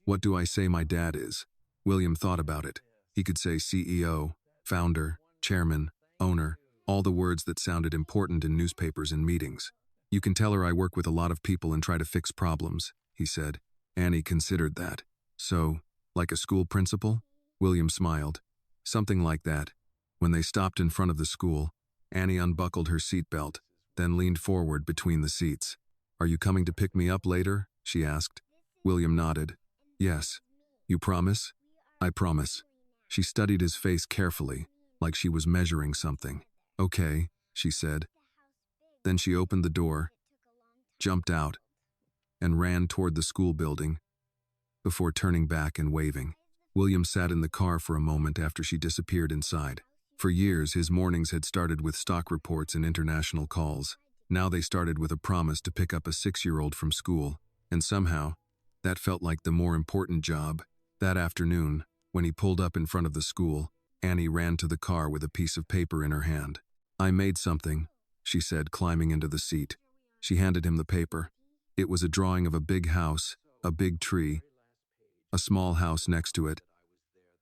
What do I say my dad is? William thought about it. He could say CEO, founder, chairman, owner, all the words that sounded important in newspapers and meetings. You can tell her I work with a lot of people and try to fix problems, he said. Annie considered that. So, like a school principal? William smiled. Something like that. When they stopped in front of the school, Annie unbuckled her seatbelt, then leaned forward between the seats. Are you coming to pick me up later? She asked. William nodded. Yes. You promise? I promise. She studied his face carefully, like she was measuring something. Okay, she said. Then she opened the door, jumped out, and ran toward the school building, before turning back and waving. William sat in the car for a moment after she disappeared inside. For years, his mornings had started with stock reports and international calls. Now they started with a promise to pick up a 6-year-old from school, and somehow, that felt like the more important job. That afternoon, when he pulled up in front of the school, Annie ran to the car with a piece of paper in her hand. I made something, she said, climbing into the seat. She handed him the paper. It was a drawing of a big house, a big tree, a small house next to it,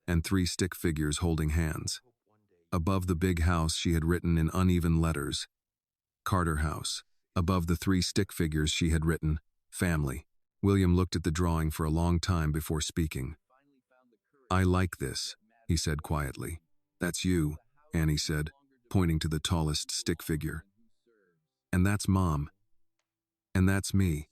and 3 stick figures holding hands. Above the big house she had written in uneven letters, Carter House. Above the 3 stick figures she had written, Family. William looked at the drawing for a long time before speaking. I like this, he said quietly. That's you, Annie said, pointing to the tallest stick figure. And that's Mom. And that's me.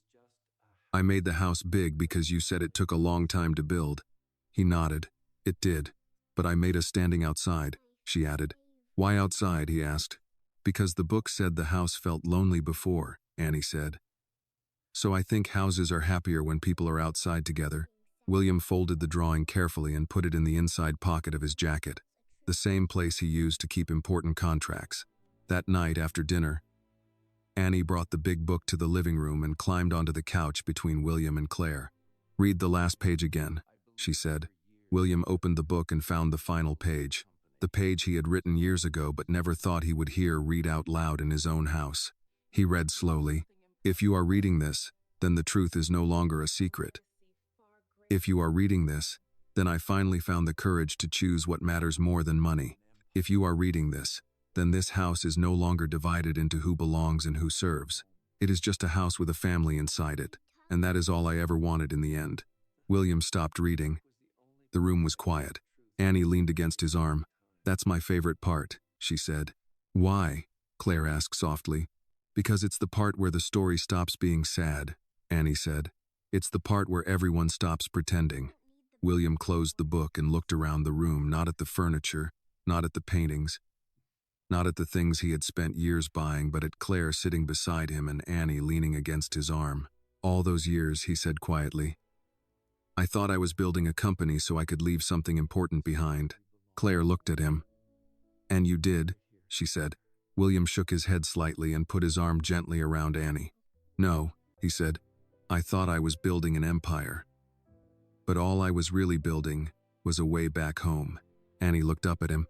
I made the house big because you said it took a long time to build. He nodded. It did. But I made us standing outside, she added. Why outside, he asked. Because the book said the house felt lonely before, Annie said. So I think houses are happier when people are outside together. William folded the drawing carefully and put it in the inside pocket of his jacket, the same place he used to keep important contracts. That night after dinner, Annie brought the big book to the living room and climbed onto the couch between William and Claire. Read the last page again, she said. William opened the book and found the final page, the page he had written years ago but never thought he would hear read out loud in his own house. He read slowly. If you are reading this, then the truth is no longer a secret. If you are reading this, Then I finally found the courage to choose what matters more than money. If you are reading this, then this house is no longer divided into who belongs and who serves. It is just a house with a family inside it, and that is all I ever wanted in the end. William stopped reading. The room was quiet. Annie leaned against his arm. "That's my favorite part," she said. "Why?" Claire asked softly. "Because it's the part where the story stops being sad," Annie said. "It's the part where everyone stops pretending." William closed the book and looked around the room, not at the furniture, not at the paintings, not at the things he had spent years buying, but at Claire sitting beside him and Annie leaning against his arm. "All those years," he said quietly. "I thought I was building a company so I could leave something important behind." Claire looked at him. "And you did," she said. William shook his head slightly and put his arm gently around Annie. "No," he said. "I thought I was building an empire. But all I was really building was a way back home." Annie looked up at him.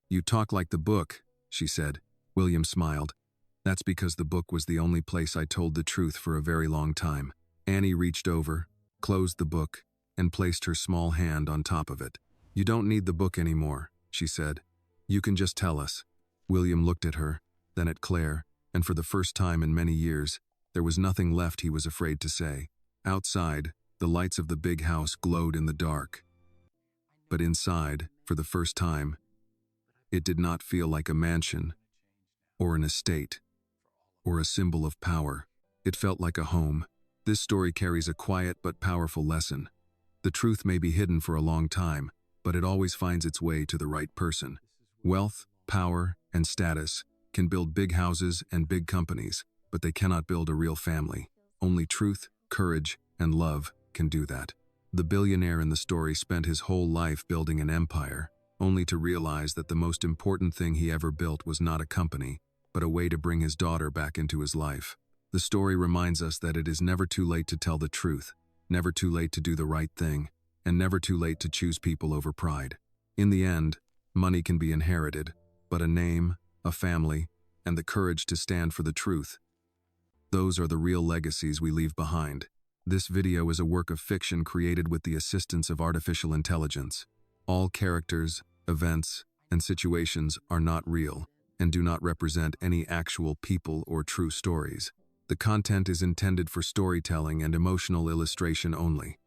"You talk like the book," she said. William smiled. "That's because the book was the only place I told the truth for a very long time." Annie reached over, closed the book, and placed her small hand on top of it. "You don't need the book anymore," she said. "You can just tell us." William looked at her, then at Claire, and for the first time in many years, there was nothing left he was afraid to say. Outside, the lights of the big house glowed in the dark. But inside, for the first time, it did not feel like a mansion, or an estate, or a symbol of power. It felt like a home. This story carries a quiet but powerful lesson. The truth may be hidden for a long time, but it always finds its way to the right person. Wealth, power, and status can build big houses and big companies, but they cannot build a real family. Only truth, courage, and love can do that. The billionaire in the story spent his whole life building an empire, only to realize that the most important thing he ever built was not a company, but a way to bring his daughter back into his life. The story reminds us that it is never too late to tell the truth, never too late to do the right thing, and never too late to choose people over pride. In the end, money can be inherited, but a name, a family, and the courage to stand for the truth, those are the real legacies we leave behind. This video is a work of fiction created with the assistance of artificial intelligence. All characters, events, and situations are not real and do not represent any actual people or true stories. The content is intended for storytelling and emotional illustration only.